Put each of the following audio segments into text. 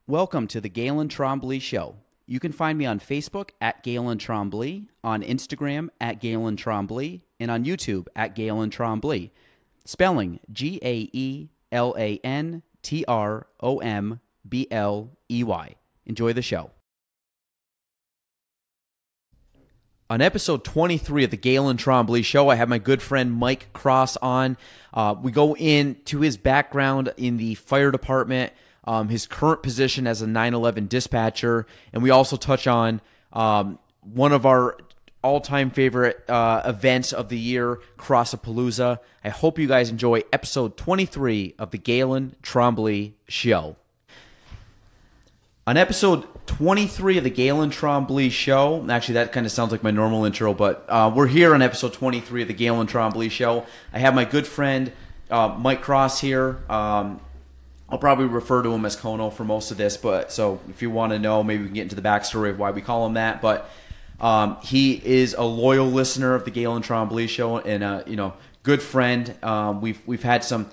Welcome to the Gaelan Trombley Show. You can find me on Facebook at Gaelan Trombley, on Instagram at Gaelan Trombley, and on YouTube at Gaelan Trombley. Spelling Gaelantrombley. Enjoy the show. On episode 23 of the Gaelan Trombley Show, I have my good friend Mike Cross on. We go into his background in the fire department, his current position as a 911 dispatcher, and we also touch on one of our all-time favorite events of the year, Crossapalooza. I hope you guys enjoy episode 23 of the Gaelan Trombley Show. On episode 23 of the Gaelan Trombley Show, actually that kind of sounds like my normal intro, but we're here on episode 23 of the Gaelan Trombley Show. I have my good friend Mike Cross here. I'll probably refer to him as Kono for most of this, but so if you want to know, maybe we can get into the backstory of why we call him that. But he is a loyal listener of the Gaelan Trombley Show and good friend. We've had some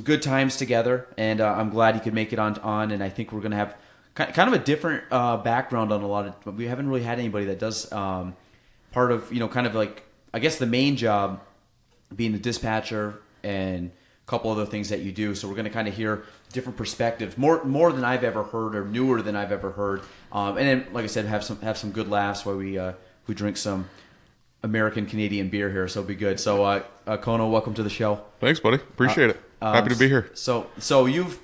good times together, and I'm glad he could make it on. And I think we're gonna have kind of a different background on a lot of. We haven't really had anybody that does part of kind of like, I guess, the main job being the dispatcher and a couple other things that you do. So we're going to kind of hear different perspectives, more than I've ever heard or newer than I've ever heard. And then, like I said, have some good laughs while we drink some American Canadian beer here. So it'll be good. So Kono, welcome to the show. Thanks, buddy. Appreciate it. Happy to be here. So you've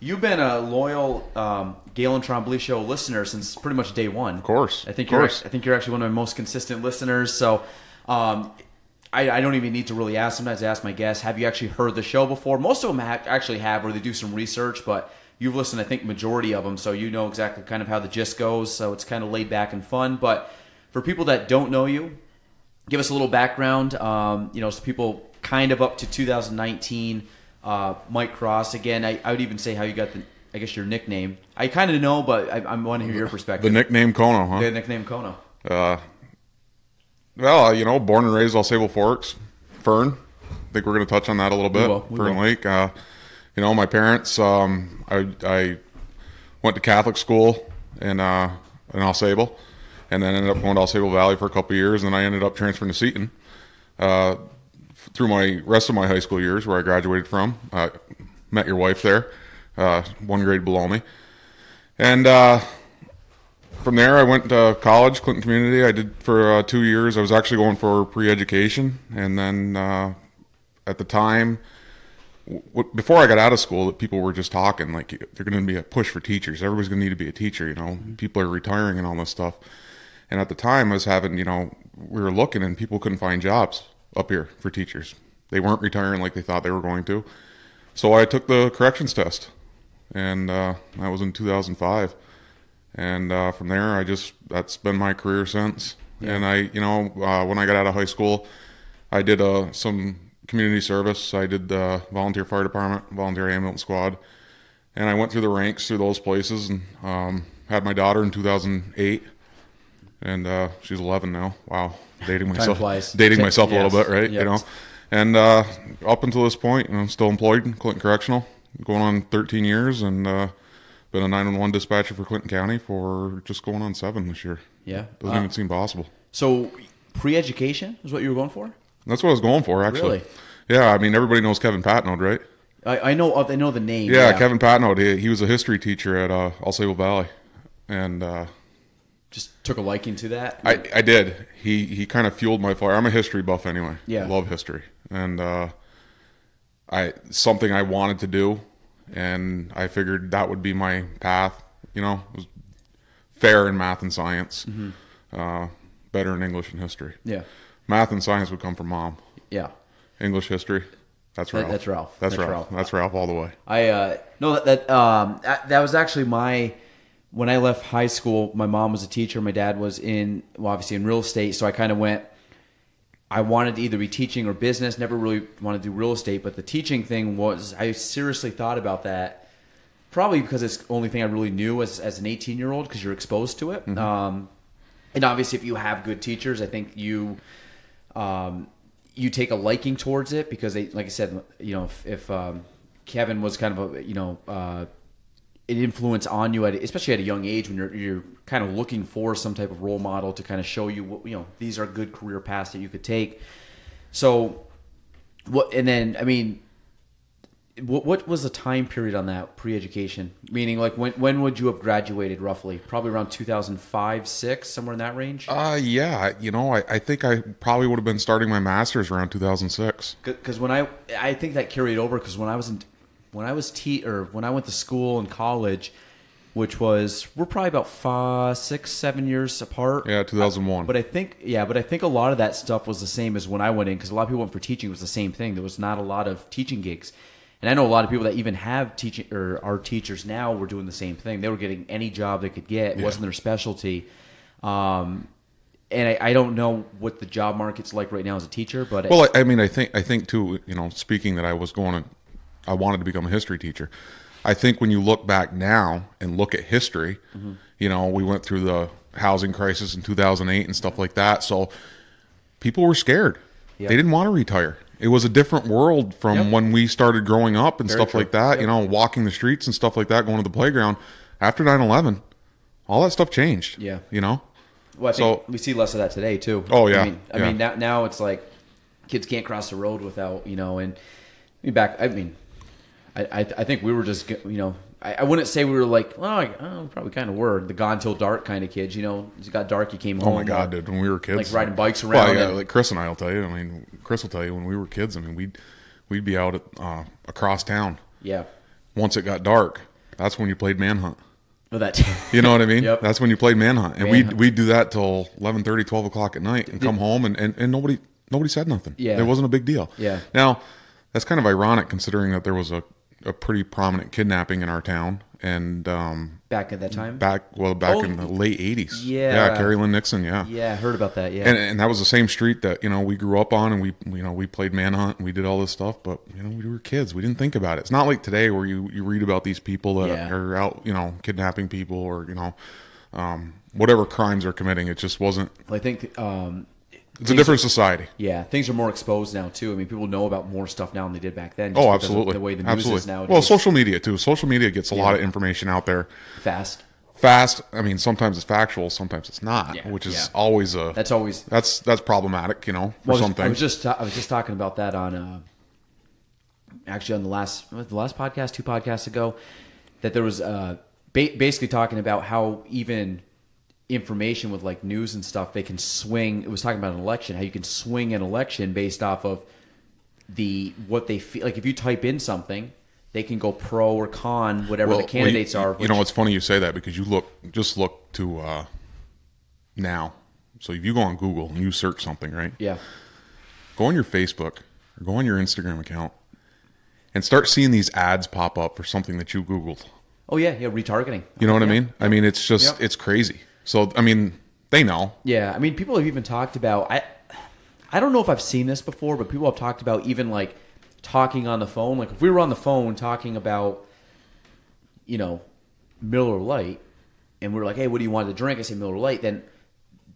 been a loyal Gaelan Trombley Show listener since pretty much day one. Of course. I think you're actually one of my most consistent listeners. So I don't even need to really ask. Sometimes I ask my guests, have you actually heard the show before? Most of them actually have, or they do some research, but you've listened, I think, majority of them, so you know exactly kind of how the gist goes, so it's kind of laid back and fun. But for people that don't know you, give us a little background, so people kind of up to 2019, Mike Cross. Again, I would even say how you got your nickname. I kind of know, but I want to hear your perspective. The nickname Kono, huh? The nickname Kono. Well, born and raised All Sable Forks, Fern. I think we're going to touch on that a little bit. Fern Lake. My parents, I went to Catholic school in All Sable, and then ended up going to All Sable Valley for a couple of years, and then I ended up transferring to Seton through my rest of my high school years, where I graduated from. Met your wife there, one grade below me. And from there, I went to college, Clinton Community. I did for 2 years. I was actually going for pre-education. And then at the time, before I got out of school, that people were just talking, like, they're going to be a push for teachers. Everybody's going to need to be a teacher, People are retiring and all this stuff. And at the time, I was having, we were looking and people couldn't find jobs up here for teachers. They weren't retiring like they thought they were going to. So I took the corrections test. And that was in 2005. And from there, that's been my career since. Yeah. And when I got out of high school, I did some community service. I did volunteer fire department, volunteer ambulance squad. And I went through the ranks through those places and had my daughter in 2008. And she's 11 now. Wow. Dating myself a little bit, right? Yes. And up until this point, I'm still employed in Clinton Correctional, going on 13 years, and been a 911 dispatcher for Clinton County for just going on 7 this year. Yeah. Doesn't even seem possible. So pre-education is what you were going for? That's what I was going for, actually. Really? Yeah, I mean, everybody knows Kevin Patnode, right? I know the name. Yeah, Kevin Patnode. He was a history teacher at All Sable Valley. And just took a liking to that? I did. He kind of fueled my fire. I'm a history buff anyway. Yeah. I love history. And something I wanted to do. And I figured that would be my path. It was fair in math and science, better in English and history. Yeah, math and science would come from Mom. Yeah, English, history, that's Ralph. That's Ralph. That's Ralph. That's Ralph all the way. That was actually when I left high school. My mom was a teacher. My dad was obviously in real estate. So I kind of went. I wanted to either be teaching or business, never really wanted to do real estate, but the teaching thing I seriously thought about that, probably because it's the only thing I really knew as an 18-year-old, because you're exposed to it. Mm-hmm. And obviously if you have good teachers, I think you take a liking towards it, because they, like I said, if Kevin was kind of influence on you especially at a young age when you're kind of looking for some type of role model to kind of show you what, these are good career paths that you could take. So what, and then, I mean, what was the time period on that pre-education? Meaning, like, when would you have graduated roughly? Probably around 2005, 6, somewhere in that range? Yeah. I think I probably would have been starting my master's around 2006. Because when I think that carried over, because when I went to school and college, which we're probably about 6, 7 years apart. Yeah, 2001. But I think a lot of that stuff was the same as when I went in, because a lot of people went for teaching. It was the same thing. There was not a lot of teaching gigs. And I know a lot of people that even have teaching or are teachers now were doing the same thing. They were getting any job they could get. It wasn't their specialty. And I don't know what the job market's like right now as a teacher, but I think too, speaking that I wanted to become a history teacher. I think when you look back now and look at history, we went through the housing crisis in 2008 and stuff like that. So people were scared. Yep. They didn't want to retire. It was a different world from when we started growing up and stuff like that, walking the streets and stuff like that, going to the playground. After 9/11, all that stuff changed. Yeah. Well, I think we see less of that today too. Oh, yeah. I mean now it's like kids can't cross the road without, I think we were just, I wouldn't say we were like, well, probably kind of were the gone till dark kind of kids. It got dark, you came home. Oh my God, dude! When we were kids, like riding bikes around. Well, like Chris and I will tell you. Chris will tell you when we were kids. We'd be out across town. Yeah. Once it got dark, that's when you played manhunt. Well, you know what I mean? Yep. That's when you played manhunt, and we'd do that till 11:30, 12 o'clock at night, and come home, and nobody said nothing. Yeah. It wasn't a big deal. Yeah. Now, that's kind of ironic considering that there was a pretty prominent kidnapping in our town, and back at that time, in the late 80s. Yeah, Gaelan Nixon. Yeah, I heard about that. Yeah, and that was the same street that we grew up on, and we played manhunt and we did all this stuff, but we were kids. We didn't think about it. It's not like today where you read about these people that are out kidnapping people or whatever crimes they're committing. It just wasn't. Well, I think it's a different society. Yeah, things are more exposed now too. I mean, people know about more stuff now than they did back then. Oh, absolutely. The way the news is nowadays. Well, social media too. Social media gets a lot of information out there fast. I mean, sometimes it's factual, sometimes it's not, which is always that's problematic, for some things. I was just talking about that on actually on the last podcast, 2 podcasts ago, that there was basically talking about how even information with like news and stuff, they can swing. It was talking about an election, how you can swing an election based off of what they feel. Like if you type in something, they can go pro or con whatever the candidates are. It's funny you say that because you look to now. So if you go on Google and you search something, right? Yeah. Go on your Facebook or go on your Instagram account and start seeing these ads pop up for something that you Googled. Oh yeah, retargeting. You know what I mean? I mean, it's just it's crazy. So, I mean, they know. Yeah, I mean, people have even talked about, I don't know if I've seen this before, but people have talked about even, like, talking on the phone. Like, if we were on the phone talking about, Miller Lite, and we were like, hey, what do you want to drink? I say Miller Lite, then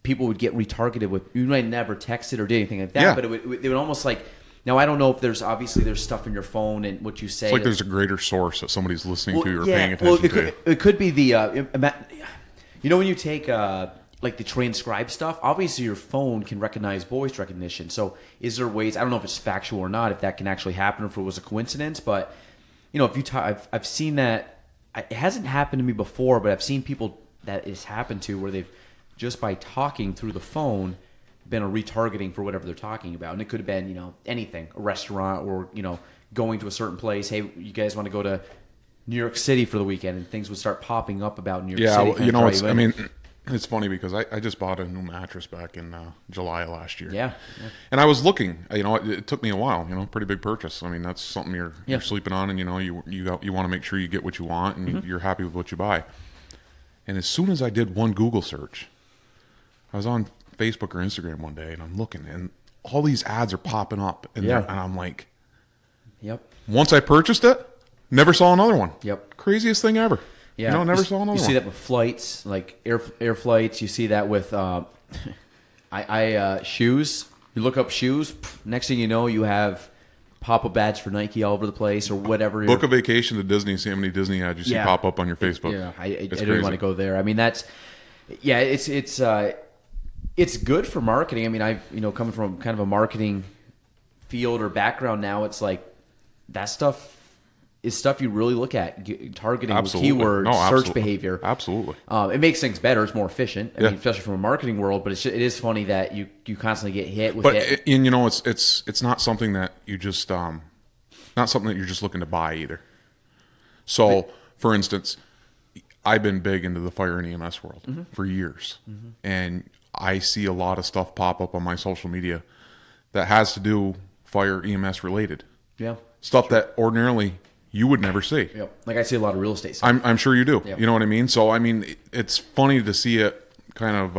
people would get retargeted with, you might never text it or did anything like that, but they would almost like, now I don't know if there's stuff in your phone and what you say. It's like there's a greater source that somebody's listening to or paying attention to. It could be when you take like the transcribed stuff, obviously your phone can recognize voice recognition. So is there ways, I don't know if it's factual or not, if that can actually happen or if it was a coincidence, but if I've seen that, it hasn't happened to me before, but I've seen people that it's happened to where they've just by talking through the phone been a retargeting for whatever they're talking about. And it could have been, anything, a restaurant or, going to a certain place. Hey, you guys want to go to New York City for the weekend, and things would start popping up about New York City. Yeah, it's funny because I just bought a new mattress back in July of last year. Yeah. And I was looking, it took me a while, pretty big purchase. I mean, that's something you're sleeping on, and you want to make sure you get what you want, and you're happy with what you buy. And as soon as I did one Google search, I was on Facebook or Instagram one day, and I'm looking, and all these ads are popping up, and I'm like, yep. Once I purchased it, never saw another one. Yep. Craziest thing ever. Yeah. Never saw another one. You see that with flights, like air flights. You see that with shoes. You look up shoes. Next thing you know, you have pop-up ads for Nike all over the place or whatever. Book a vacation to Disney, see how many Disney ads you see pop up on your Facebook. Yeah, I don't want to go there. I mean, it's good for marketing. I mean, coming from kind of a marketing field or background now, it's like that stuff is stuff you really look at, targeting with keywords, search behavior. Absolutely. It makes things better. It's more efficient. I mean, especially from a marketing world, but it is funny that you constantly get hit with it. And it's not something that you just not something that you're just looking to buy either. So, for instance, I've been big into the fire and EMS world for years, and I see a lot of stuff pop up on my social media that has to do fire EMS related. Yeah, stuff that ordinarily you would never see. Yep. Like I see a lot of real estate stuff. I'm sure you do. Yep. You know what I mean? So I mean, it's funny to see it kind of.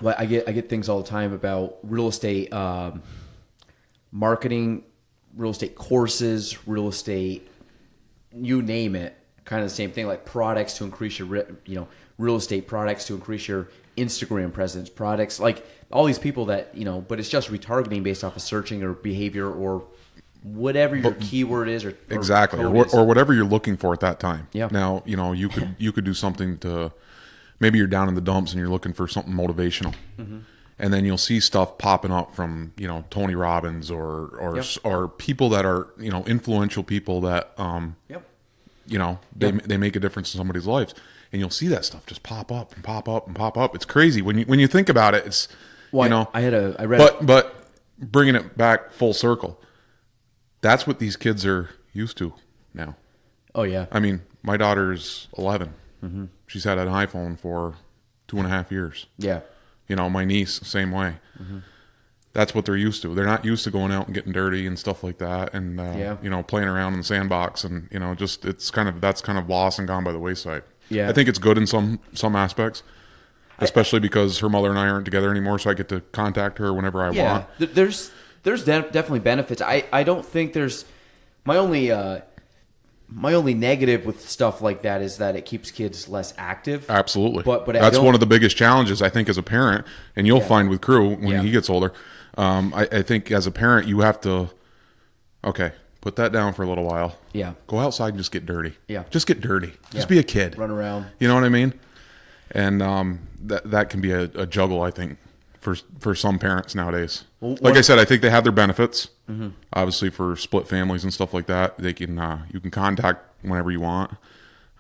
Well, I get things all the time about real estate marketing, real estate courses, real estate, you name it. Kind of the same thing, like products to increase your real estate products to increase your Instagram presence, products like all these people that but it's just retargeting based off of searching or behavior or whatever your keyword is, or exactly, or whatever you're looking for at that time. Yeah. Now, you could do something to, maybe you're down in the dumps and you're looking for something motivational, and then you'll see stuff popping up from Tony Robbins or people that are influential people that they make a difference in somebody's lives, and you'll see that stuff just pop up and pop up and pop up. It's crazy when you think about it. It's but bringing it back full circle. That's what these kids are used to now. Oh, yeah. I mean, my daughter's 11. She's had an iPhone for 2.5 years. Yeah. My niece, same way. That's what they're used to. They're not used to going out and getting dirty and stuff like that and, playing around in the sandbox. And, that's kind of lost and gone by the wayside. Yeah. I think it's good in some aspects, especially because her mother and I aren't together anymore, so I get to contact her whenever I want. There's definitely benefits. I don't think there's my only negative with stuff like that is that it keeps kids less active. Absolutely, but that's one of the biggest challenges I think as a parent, and you'll find with Crew when he gets older. I think as a parent you have to put that down for a little while. Yeah, go outside and just get dirty. Yeah, just get dirty. Just be a kid. Run around. You know what I mean? And that can be a juggle, I think, for some parents nowadays. Well, like I said, I think they have their benefits. Obviously, for split families and stuff like that, they can you can contact whenever you want.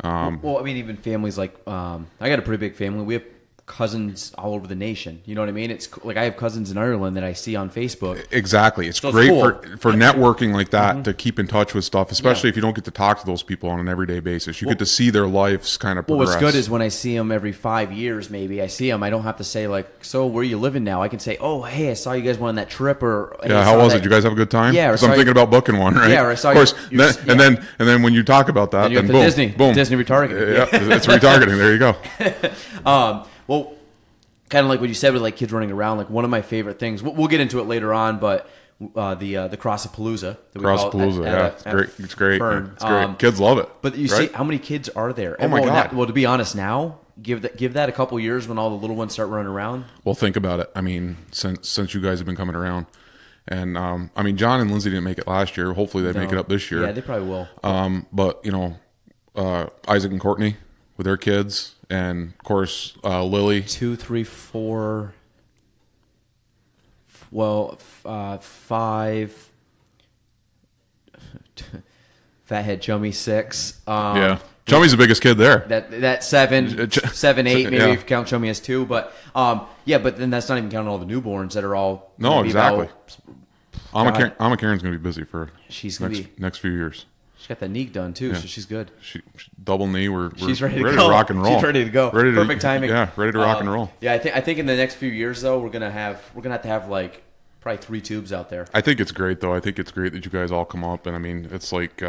Well, I mean, even families like I got a pretty big family. We have cousins all over the nation. You know what I mean? It's like I have cousins in Ireland that I see on Facebook. Exactly. It's great for networking like that to keep in touch with stuff, especially if you don't get to talk to those people on an everyday basis. You get to see their lives kind of progress. What's good is when I see them every 5 years, maybe I see them. I don't have to say like, so where are you living now? I can say, oh, hey, I saw you guys went on that trip, or hey, how was it? Did you guys have a good time? Yeah, because I'm thinking about booking one, right? Yeah, or I saw of course. And then when you talk about that, then boom, Disney retargeting. Yeah, it's retargeting. There you go. Well, kind of like what you said with like kids running around. Like one of my favorite things. We'll get into it later on, but the Crossapalooza. Crossapalooza, it's great. It's great. Kids love it. But you see, how many kids are there? Oh my God! Well, to be honest, now give that a couple years when all the little ones start running around. Well, think about it. I mean, since you guys have been coming around, and I mean, John and Lindsay didn't make it last year. Hopefully, they make it up this year. Yeah, they probably will. But Isaac and Courtney with their kids. And of course, Lily. 2, 3, 4. Well, 5. Fathead Chummy 6. Yeah, Chummy's the biggest kid there. That 7, 7, 8. Maybe if you count Chummy as 2. But but then that's not even counting all the newborns that are all. No, exactly. Alma Karen's going to be busy for next few years. She's got that knee done too, so she's good. She double knee. She's ready to rock and roll. She's ready to go. Perfect timing. Yeah, ready to rock and roll. Yeah, I think in the next few years though, we're gonna have to have like probably 3 tubes out there. I think it's great though. I think it's great that you guys all come up, and I mean, it's like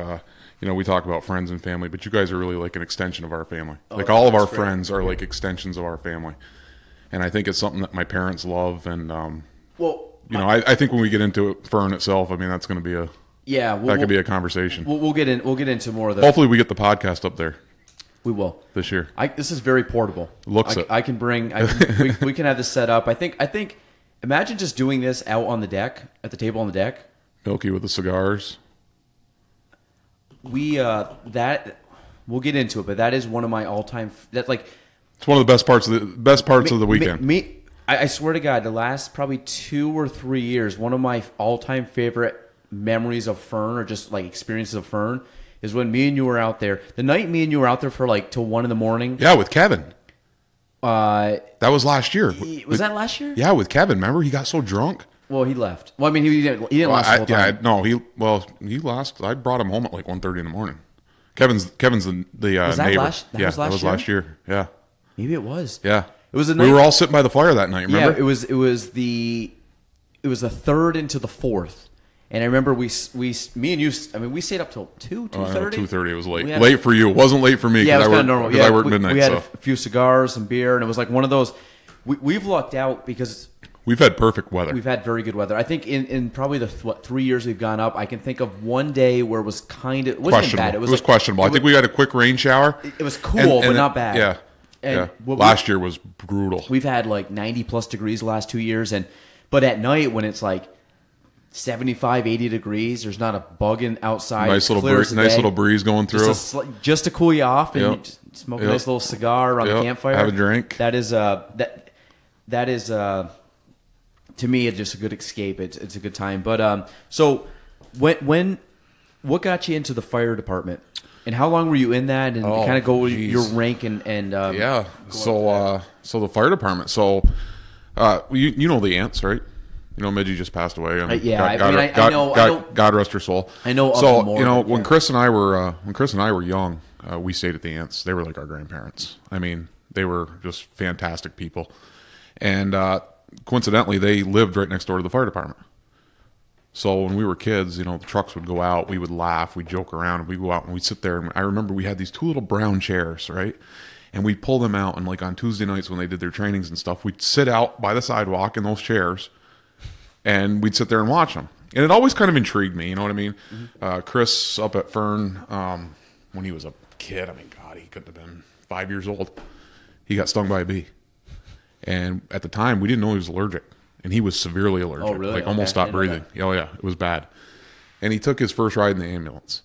we talk about friends and family, but you guys are really like an extension of our family. Like all of our friends are like extensions of our family, and I think it's something that my parents love. And I think when we get into it, Fern itself, I mean, that's going to be that could be a conversation. We'll get into more of that. Hopefully, we get the podcast up there. We will this year. This is very portable. I can bring. We can have this set up. I think. Imagine just doing this out on the deck, at the table on the deck. Milky with the cigars. That we'll get into it, but that is one of my all-time. That like it's one of the best parts of the weekend. I swear to God, the last probably 2 or 3 years, one of my all-time favorite memories of Fern, or just like experiences of Fern, is when me and you were out there. The night me and you were out there for like till 1 a.m. Yeah, with Kevin. That was last year. Was that last year? Yeah, with Kevin. Remember, he got so drunk. Well, he left. Well, I mean, he didn't last the whole time. Yeah, no, he last. I brought him home at like 1:30 in the morning. Kevin's the was that neighbor. That was last year? Yeah, maybe it was. Yeah, it was the night. We were all sitting by the fire that night. Remember? Yeah, it was the third into the fourth, and I remember me and you. I mean, we stayed up till 2:30. 2:30. It was late. Late for you. It wasn't late for me. Yeah, it was kind of normal. Yeah, I worked midnight. We had a few cigars and beer, and it was like one of those. We've lucked out because we've had perfect weather. We've had very good weather. I think in probably the 3 years we've gone up, I can think of one day where it was kind of wasn't bad. It was questionable. I think we had a quick rain shower. It was cool, but not bad. Yeah. And last year was brutal. We've had like 90 plus degrees the last 2 years, but at night when it's like 75, 80 degrees, there's not a bug outside. Nice little breeze going through. Just to cool you off, and you just smoke a nice little cigar around the campfire. Have a drink. That is to me, it's just a good escape. It's a good time. But so what got you into the fire department, and how long were you in that? And kind of go your rank and yeah. So the fire department. So you know the ants, right? You know, Midgie just passed away. I know. God rest her soul. I know. So when Chris and I were young, we stayed at the ants. They were like our grandparents. I mean, they were just fantastic people, and coincidentally, they lived right next door to the fire department. So when we were kids, the trucks would go out, we would laugh, we'd joke around, and we'd go out and we'd sit there. And I remember we had these 2 little brown chairs, right? And we'd pull them out, and like on Tuesday nights when they did their trainings and stuff, we'd sit out by the sidewalk in those chairs, and we'd sit there and watch them. And it always kind of intrigued me, you know what I mean? Mm-hmm. Chris up at Fern, when he was a kid, I mean, God, he couldn't have been 5 years old. He got stung by a bee. And at the time, we didn't know he was allergic. And he was severely allergic. Oh, really? Like almost stopped breathing. Oh, yeah. It was bad. And he took his first ride in the ambulance.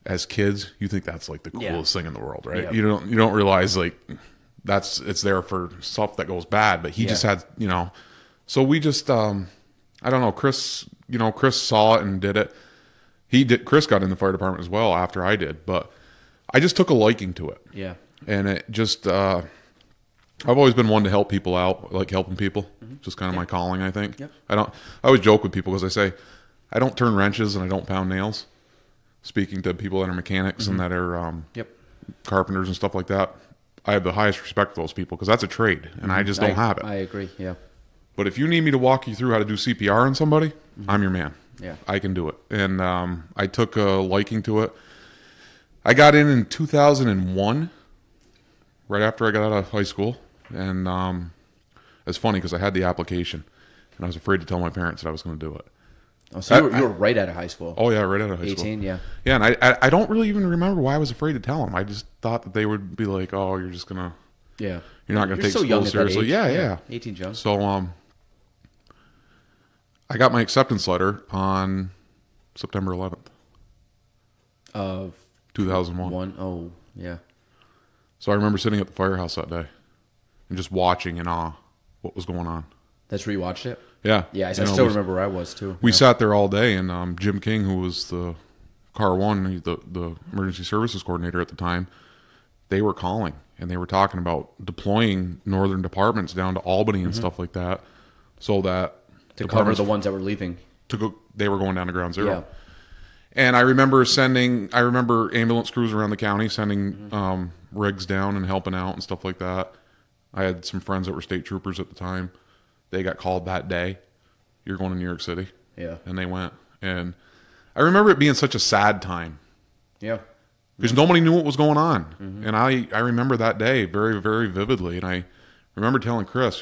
As kids, you think that's like the coolest thing in the world, right? Yeah. You don't realize like it's there for stuff that goes bad. But he just had, So we just, I don't know, Chris saw it and did it. Chris got in the fire department as well after I did. But I just took a liking to it. Yeah. And it just... I've always been one to help people out, like helping people. Mm-hmm. Just kind of my calling, I think. Yep. I always joke with people because I say, I don't turn wrenches and I don't pound nails. Speaking to people that are mechanics and that are carpenters and stuff like that, I have the highest respect for those people because that's a trade, and I just don't have it. I agree, yeah. But if you need me to walk you through how to do CPR on somebody, I'm your man. Yeah. I can do it. And I took a liking to it. I got in 2001, right after I got out of high school. And it's funny because I had the application, and I was afraid to tell my parents that I was going to do it. Oh, so you were right out of high school. Oh, yeah, right out of high 18, school. 18, yeah. Yeah, and I don't really even remember why I was afraid to tell them. I just thought that they would be like, oh, you're just going to... Yeah. You're not going to take school seriously. Yeah. 18 young. So I got my acceptance letter on September 11th. Of... 2001. Oh, yeah. So I remember sitting at the firehouse that day and just watching in awe what was going on. That's where you watched it? Yeah. Yeah, I still remember where I was, too. We sat there all day, and Jim King, who was the Car 1, the emergency services coordinator at the time, they were calling, and they were talking about deploying northern departments down to Albany and stuff like that, so that... To cover the ones that were leaving. They were going down to ground zero. Yeah. And I remember ambulance crews around the county sending rigs down and helping out and stuff like that. I had some friends that were state troopers at the time. They got called that day. You're going to New York City. Yeah. And they went. And I remember it being such a sad time. Yeah. Because nobody knew what was going on. Mm-hmm. And I remember that day very, very vividly. And I remember telling Chris,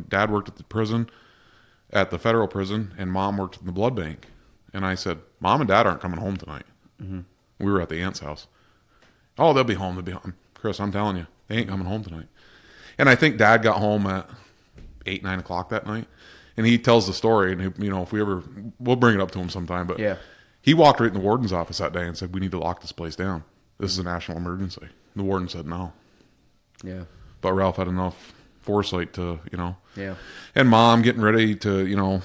Dad worked at the prison, at the federal prison, and Mom worked in the blood bank. And I said, Mom and Dad aren't coming home tonight. Mm-hmm. We were at the aunt's house. Oh, they'll be home. Chris, I'm telling you, they ain't coming home tonight. And I think Dad got home at 8, 9 o'clock that night. And he tells the story, and he, you know, if we ever, we'll bring it up to him sometime. But yeah, he walked right in the warden's office that day and said, "We need to lock this place down. This is a national emergency." The warden said no. Yeah. But Ralph had enough foresight to, you know. Yeah. And Mom getting ready to, you know,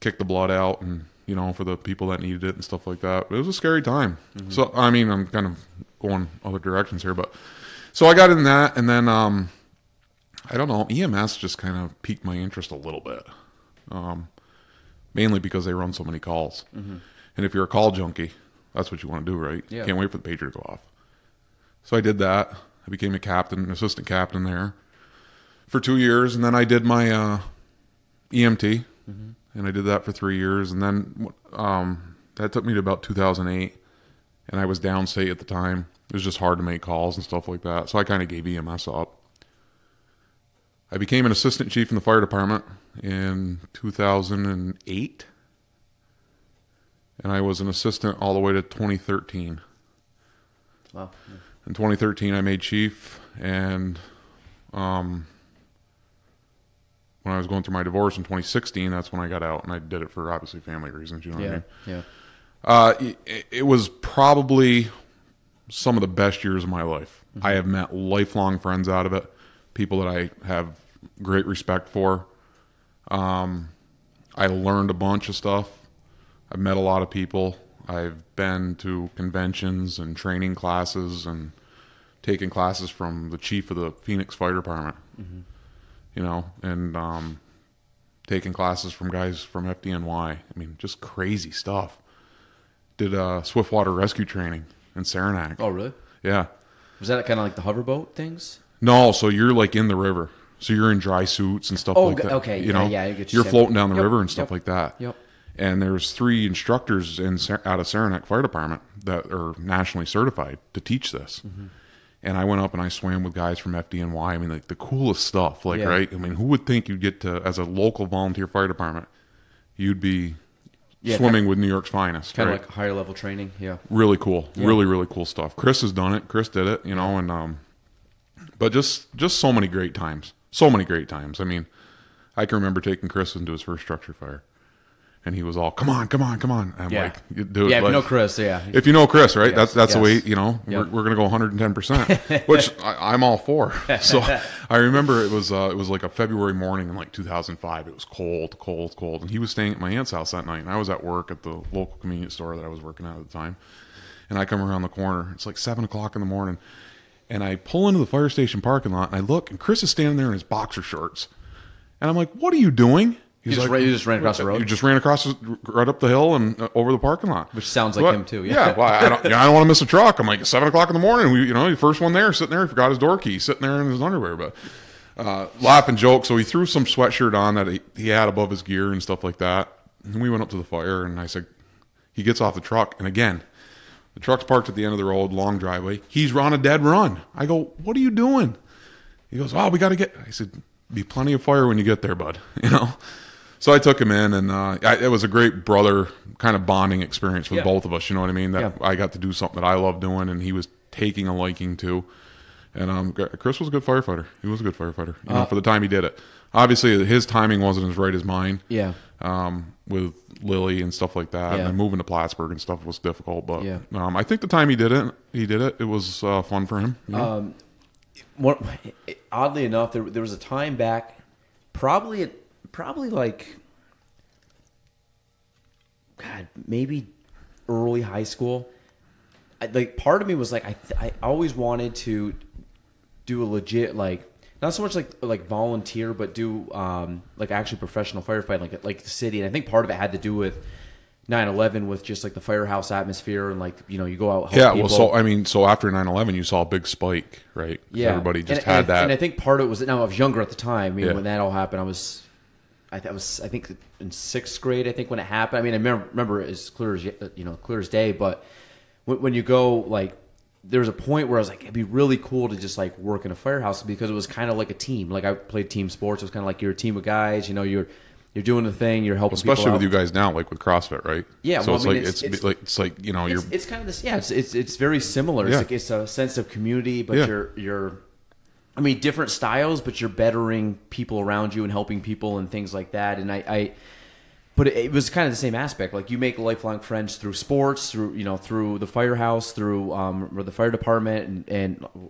kick the blood out, and, you know, for the people that needed it and stuff like that. It was a scary time. Mm-hmm. So, I mean, I'm kind of going other directions here, but so I got in that, and then I don't know, EMS just kind of piqued my interest a little bit. Mainly because they run so many calls. Mm-hmm. And if you're a call junkie, that's what you want to do, right? Yeah. Can't wait for the pager to go off. So I did that. I became a captain, an assistant captain there for 2 years. And then I did my EMT, mm-hmm. and I did that for 3 years. And then that took me to about 2008. And I was downstate at the time. It was just hard to make calls and stuff like that. So I kind of gave EMS up. I became an assistant chief in the fire department in 2008, and I was an assistant all the way to 2013. Wow. Yeah. In 2013, I made chief, and when I was going through my divorce in 2016, that's when I got out, and I did it for obviously family reasons, you know what I mean? Yeah. It was probably some of the best years of my life. Mm-hmm. I have met lifelong friends out of it. People that I have great respect for. I learned a bunch of stuff. I've met a lot of people. I've been to conventions and training classes and taken classes from the chief of the Phoenix Fire Department, mm-hmm. you know, and taking classes from guys from FDNY. I mean, just crazy stuff. Did swiftwater rescue training in Saranac. Oh, really? Yeah. Was that kind of like the hoverboat things? No, so you're like in the river. So you're in dry suits and stuff like that. Okay, you know, you're floating down the river and stuff like that. Yep. And there's 3 instructors out of Saranac Fire Department that are nationally certified to teach this. Mm-hmm. And I went up and I swam with guys from FDNY. I mean, like the coolest stuff. Like, right? I mean, who would think you'd get to, as a local volunteer fire department, you'd be swimming with New York's finest. Kind of like higher level training. Yeah. Really cool. Yeah. Really, really cool stuff. Chris has done it. Chris did it, you know, and but just so many great times. So many great times. I mean, I can remember taking Chris into his first structure fire, and he was all, "Come on, come on, come on!" And I'm like, "Do it." Yeah, if like, you know Chris, yeah. If you know Chris, right? Yes, That's the way, you know. Yep. We're going to go 110%, which I'm all for. So I remember it was like a February morning in like 2005. It was cold, cold, cold, and he was staying at my aunt's house that night, and I was at work at the local convenience store that I was working at the time. And I come around the corner. It's like 7 o'clock in the morning. And I pull into the fire station parking lot, and I look, and Chris is standing there in his boxer shorts. And I'm like, "What are you doing?" He's like, you just ran across the road? You just ran across, right up the hill and over the parking lot. Which sounds like him, too. Yeah, well, I don't want to miss a truck. I'm like, 7 o'clock in the morning. You know, the first one there, sitting there, he forgot his door key, sitting there in his underwear. But laugh and joke. So he threw some sweatshirt on that he had above his gear and stuff like that. And we went up to the fire, and I said, he gets off the truck, and again, the truck's parked at the end of the road, long driveway. He's on a dead run. I go, "What are you doing?" He goes, "Oh, we got to get." I said, "Be plenty of fire when you get there, bud." You know. So I took him in, and it was a great brother kind of bonding experience with both of us. You know what I mean? That I got to do something that I love doing, and he was taking a liking to. And Chris was a good firefighter. He was a good firefighter, you know, for the time he did it. Obviously, his timing wasn't as right as mine. Yeah. With Lily and stuff like that, and moving to Plattsburgh and stuff was difficult. But I think the time he did it. It was fun for him. You know? Oddly enough, there was a time back, probably like, God, maybe early high school. Like part of me was like, I always wanted to do a legit, like, not so much like volunteer, but do like actually professional firefighting, like the city. And I think part of it had to do with 9/11, with just like the firehouse atmosphere, and like, you know, you go out. Help people. So after 9/11, you saw a big spike, right? Yeah, everybody just had that. And I think part of it was, now I was younger at the time. I mean, when that all happened, I was I think in 6th grade. I think when it happened. I mean, I remember it as clear as day. But when you go, like, there was a point where I was like, it'd be really cool to just like work in a firehouse, because it was kind of like a team. Like, I played team sports. It was kind of like you're a team of guys. You know, you're doing the thing. You're helping, especially people with you guys now, like with CrossFit, right? Yeah. So it's like you know, it's kind of this. Yeah, it's very similar. Yeah. It's a sense of community, but you're I mean, different styles, but you're bettering people around you and helping people and things like that. And but it was kind of the same aspect. Like you make lifelong friends through sports, through the firehouse, through or the fire department,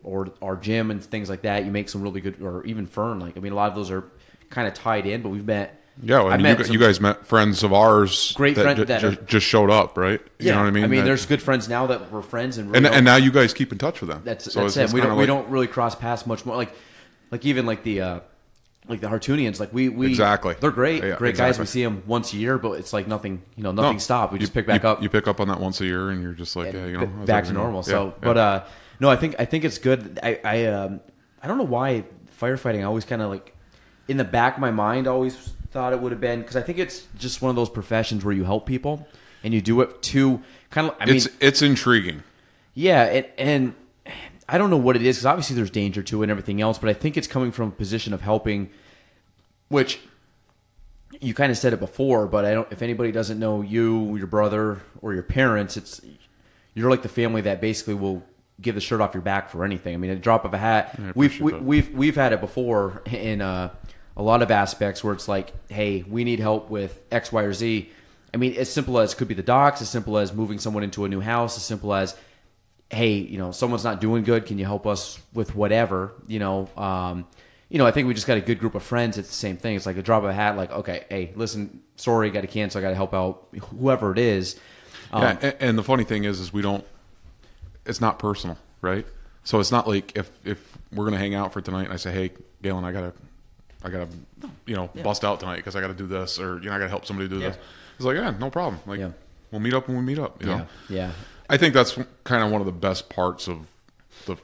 or our gym and things like that. You make some really good, or even Fern. Like I mean, a lot of those are kind of tied in. But we've met. Yeah, well, you guys met friends of ours. Great friends that just showed up, right? Yeah, you know what I mean. I mean, there's good friends now that we're friends and now you guys keep in touch with them. That's it. We don't really cross paths much more. Like even the Hartunians, like we exactly. They're great, great guys. We see them once a year, but it's like nothing stopped. We just pick back up. You pick up on that once a year, and you're just like, back to normal. So, but no, I think it's good. I don't know why firefighting. I always kind of like in the back of my mind always thought it would have been, because I think it's just one of those professions where you help people and you do it to kind of. It's intriguing. Yeah, and I don't know what it is, because obviously there's danger to it and everything else, but I think it's coming from a position of helping, which you kind of said it before, but if anybody doesn't know you, your brother, or your parents, you're like the family that basically will give the shirt off your back for anything. I mean, a drop of a hat. Yeah, we've had it before in a lot of aspects where it's like, hey, we need help with X, Y, or Z. I mean, as simple as could be the docks, as simple as moving someone into a new house, as simple as, hey, someone's not doing good. Can you help us with whatever? I think we just got a good group of friends. It's the same thing. It's like a drop of a hat. Like, okay, hey, listen, sorry, got to cancel. I got to help out whoever it is. And the funny thing is we don't. It's not personal, right? So it's not like if we're gonna hang out for tonight and I say, hey, Gaelan, I gotta bust out tonight because I gotta do this, or I gotta help somebody do this. It's like, yeah, no problem. Like we'll meet up when we meet up. You know? Yeah. I think that's kind of one of the best parts of the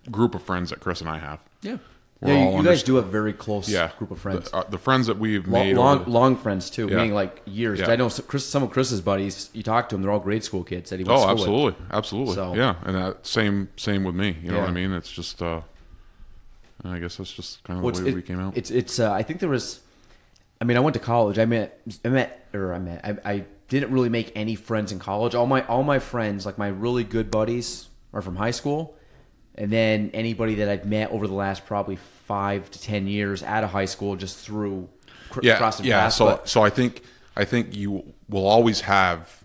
group of friends that Chris and I have. Yeah. You guys do have a very close group of friends. The friends that we've made. Long friends, too, meaning like years. Yeah. I know some of Chris's buddies, you talk to them, they're all grade school kids that he went to school with. Absolutely. So. Yeah, and that same with me. You know what I mean? It's just, I guess that's just kind of the way we came out. It's. I think there was, I went to college. I didn't really make any friends in college. All my friends, like my really good buddies, are from high school. And then anybody that I've met over the last probably 5 to 10 years out of high school, just through crossing paths. So I think you will always have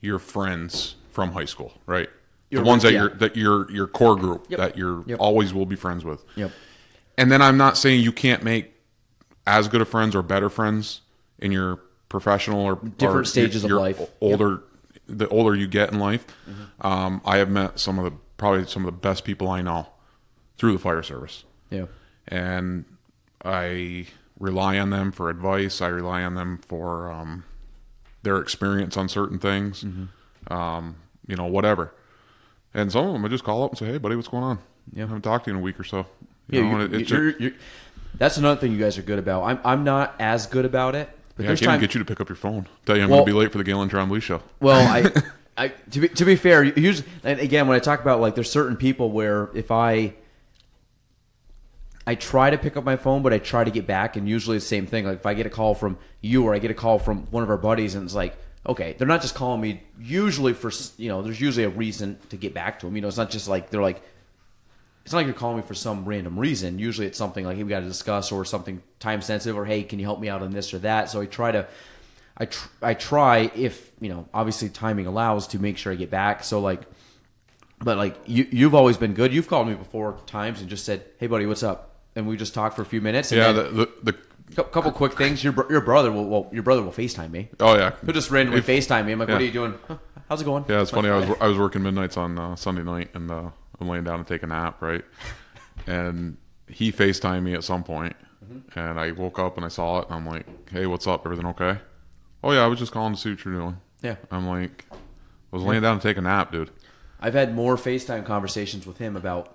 your friends from high school, right? The ones that your core group that you're always will be friends with. Yep. And then I'm not saying you can't make as good of friends or better friends in your professional or different stages of life. The older you get in life. Mm-hmm. I have met probably some of the best people I know through the fire service. Yeah. And I rely on them for advice. I rely on them for their experience on certain things, whatever. And some of them I just call up and say, hey, buddy, what's going on? Yeah. I haven't talked to you in a week or so. That's another thing you guys are good about. I'm not as good about it. But I can't even get you to pick up your phone. Tell you I'm going to be late for the Gaelan Trombley show. Well, to be fair, usually, and again, when I talk about, like, there's certain people where if I try to pick up my phone, but I try to get back, and usually it's the same thing. Like if I get a call from you or I get a call from one of our buddies, and it's like, okay, they're not just calling me usually for, there's usually a reason to get back to them. It's not just like they're like, it's not like you're calling me for some random reason. Usually it's something like, hey, we got to discuss, or something time sensitive, or hey, can you help me out on this or that? So I try if, obviously timing allows, to make sure I get back. So but you've always been good. You've called me before times and just said, hey buddy, what's up? And we just talked for a few minutes. And the couple quick things. Your brother will FaceTime me. Oh yeah. He'll just randomly FaceTime me. I'm like, what are you doing? How's it going? Yeah, it's funny. I was working midnights on Sunday night, and I'm laying down to take a nap, right? And he FaceTimed me at some point, and I woke up and I saw it, and I'm like, hey, what's up? Everything okay? Oh yeah, I was just calling to see what you're doing. Yeah. I'm like, I was laying down to take a nap, dude. I've had more FaceTime conversations with him about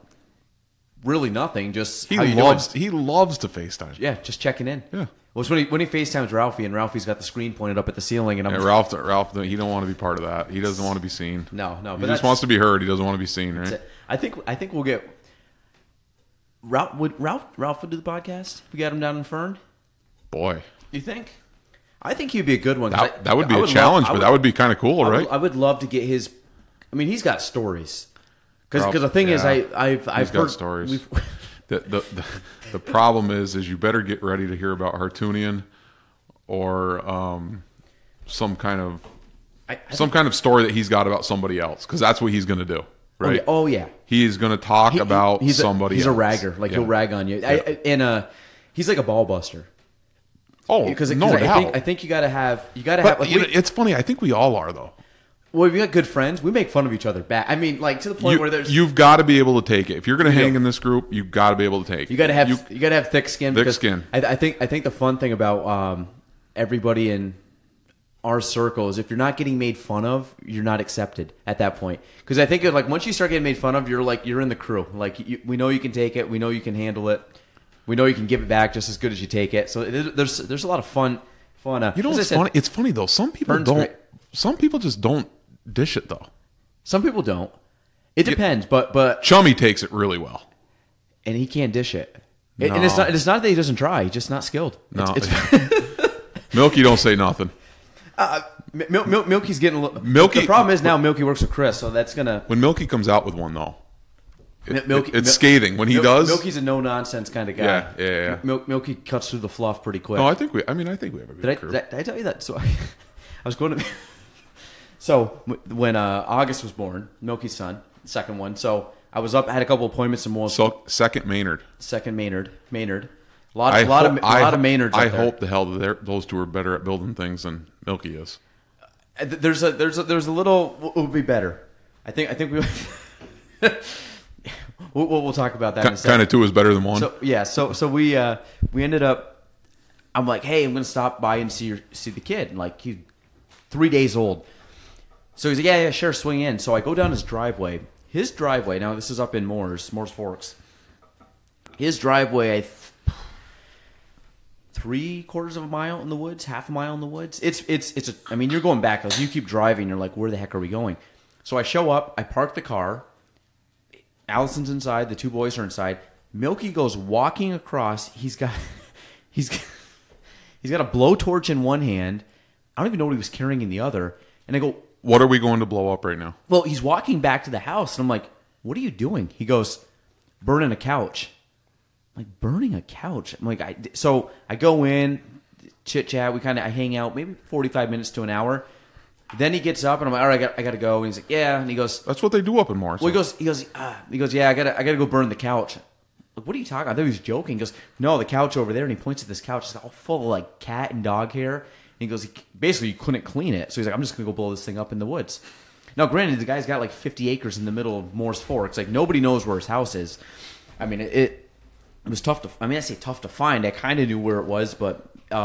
really nothing. Just he loves to FaceTime. Yeah, just checking in. Yeah. Well, it's when he FaceTimes Ralphie, and Ralphie's got the screen pointed up at the ceiling, and Ralph, he don't want to be part of that. He doesn't want to be seen. No. He just wants to be heard. He doesn't want to be seen, right? I think we'll get Ralph. Would Ralph do the podcast if we got him down in Fern? Boy, you think? I think he'd be a good one. That would be a challenge, but that would be kind of cool, right? I would love to get his. I mean, he's got stories. Because the thing is, I've heard stories. The problem is you better get ready to hear about Hartunian or some kind of story that he's got about somebody else, because that's what he's going to do, right? Oh yeah. He's going to talk about somebody else. He's a ragger. Like he'll rag on you. Yeah. He's like a ball buster. Oh, because no doubt. I think you got to have it's funny. I think we all are though. Well, if you got good friends, we make fun of each other back. I mean, like to the point where you've got to be able to take it. If you're going to hang in this group, you've got to be able to take it. You got to have thick skin. Thick skin. I think the fun thing about everybody in our circle is if you're not getting made fun of, you're not accepted at that point. Because I think like once you start getting made fun of, you're in the crew. Like we know you can take it. We know you can handle it. We know you can give it back just as good as you take it. So there's a lot of fun. You know, what's funny? It's funny though. Some people don't. Great. Some people just don't dish it though. Some people don't. It depends, but Chummy takes it really well, and he can't dish it. No. And it's not that he doesn't try; he's just not skilled. No, Milky don't say nothing. Milky's getting a little. Milky. The problem is now Milky works with Chris, so that's gonna. When Milky comes out with one though, it's scathing. When he does, Milky's a no nonsense kind of guy. Yeah. Milky cuts through the fluff pretty quick. No, I think we have a good crew. Did I tell you that? So I was going to. So when August was born, Milky's son, second one. So I was up, I had a couple appointments in Moore. So second Maynard. A lot of Maynards. I hope the hell those two are better at building things than Milky is. There's a little. It would be better. I think we. We'll talk about that in a second. Kind of two is better than one. So yeah. So we ended up. I'm like, hey, I'm going to stop by and see the kid. And like he's 3 days old. So he's like, yeah, sure, swing in. So I go down his driveway. His driveway, now this is up in Moore's Forks. His driveway, 3/4 of a mile in the woods, half a mile in the woods. I mean, you're going back. As you keep driving, you're like, where the heck are we going? So I show up, I park the car. Allison's inside, the two boys are inside. Milky goes walking across. He's got a blowtorch in one hand. I don't even know what he was carrying in the other. And I go, what are we going to blow up right now? Well, he's walking back to the house, and I'm like, what are you doing? He goes, burning a couch. I'm like, burning a couch? I'm like, so I go in, chit-chat, I hang out maybe 45 minutes to an hour. Then he gets up, and I'm like, all right, I got to go. And he's like, yeah. And he goes, that's what they do up in Morris. Well, he goes, yeah, I got to go burn the couch. Like, what are you talking about? I thought he was joking. He goes, no, the couch over there. And he points at this couch. It's all full of like cat and dog hair. And he goes, basically, you couldn't clean it. So he's like, I'm just going to go blow this thing up in the woods. Now, granted, the guy's got like 50 acres in the middle of Moore's Forks. Like, nobody knows where his house is. I mean, it was tough to, I say tough to find. I kind of knew where it was, but it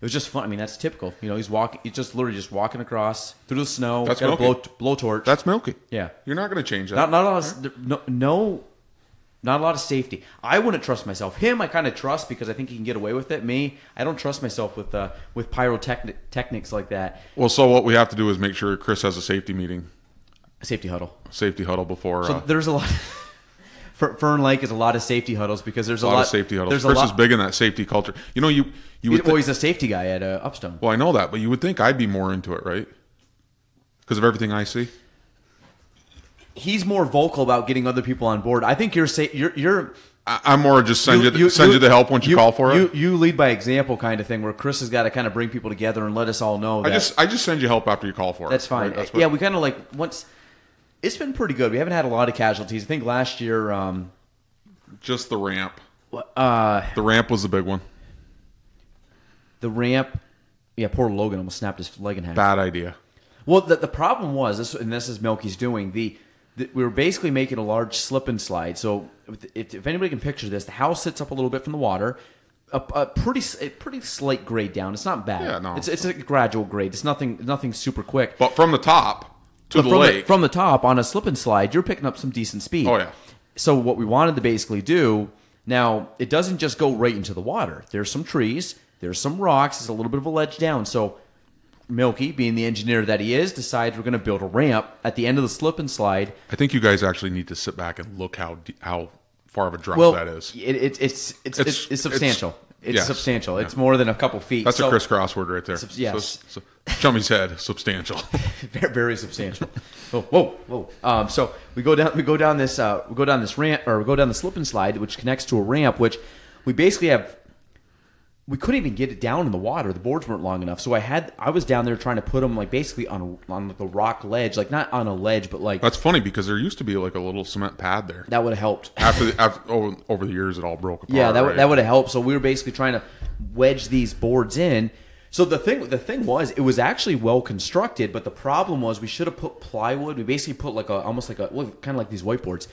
was just fun. I mean, that's typical. You know, he's just literally just walking across through the snow. That's Milky. Blowtorch. That's Milky. Yeah. You're not going to change that. Not a lot of safety. I wouldn't trust myself. Him, I kind of trust because I think he can get away with it. Me, I don't trust myself with pyrotechnics like that. Well, so what we have to do is make sure Chris has a safety meeting. A safety huddle. Before. So there's a lot. Fern Lake is a lot of safety huddles because there's a lot of safety huddles. Chris is big in that safety culture. You know, he's a safety guy at Upstone. Well, I know that, but you would think I'd be more into it, right? Because of everything I see. He's more vocal about getting other people on board. I think you're. I'm more just send you the help once you call for it. You lead by example kind of thing, where Chris has got to kind of bring people together and let us all know. I just send you help after you call for it. That's fine. Right? We kind of like once. It's been pretty good. We haven't had a lot of casualties. I think last year. Just the ramp. The ramp was the big one. The ramp. Yeah, poor Logan almost snapped his leg in half. Bad idea. Well, the problem was this, and this is Milky's doing we were basically making a large slip and slide. So if anybody can picture this, the house sits up a little bit from the water, a pretty slight grade down. It's not bad. Yeah, no. It's a gradual grade. It's nothing super quick. But from the top to the lake. From the top on a slip and slide, you're picking up some decent speed. Oh yeah. So what we wanted to basically do, now it doesn't just go right into the water. There's some trees, there's some rocks, there's a little bit of a ledge down. So Milky, being the engineer that he is, decides we're going to build a ramp at the end of the slip and slide. I think you guys actually need to sit back and look how far of a drop that is. It's substantial. It's substantial. It's more than a couple feet. That's a crisscross word right there. Yes. So, Chummy's head, substantial. Very, very substantial. Whoa. So we go down this ramp, or we go down the slip and slide, which connects to a ramp, which we basically have. We couldn't even get it down in the water. The boards weren't long enough. So I was down there trying to put them like basically on the rock ledge, like not on a ledge, but like. That's funny because there used to be like a little cement pad there. That would have helped. Over the years, it all broke apart. Yeah, that would have helped. So we were basically trying to wedge these boards in. So the thing was, it was actually well constructed, but the problem was we should have put plywood. We basically put almost kind of like these whiteboards.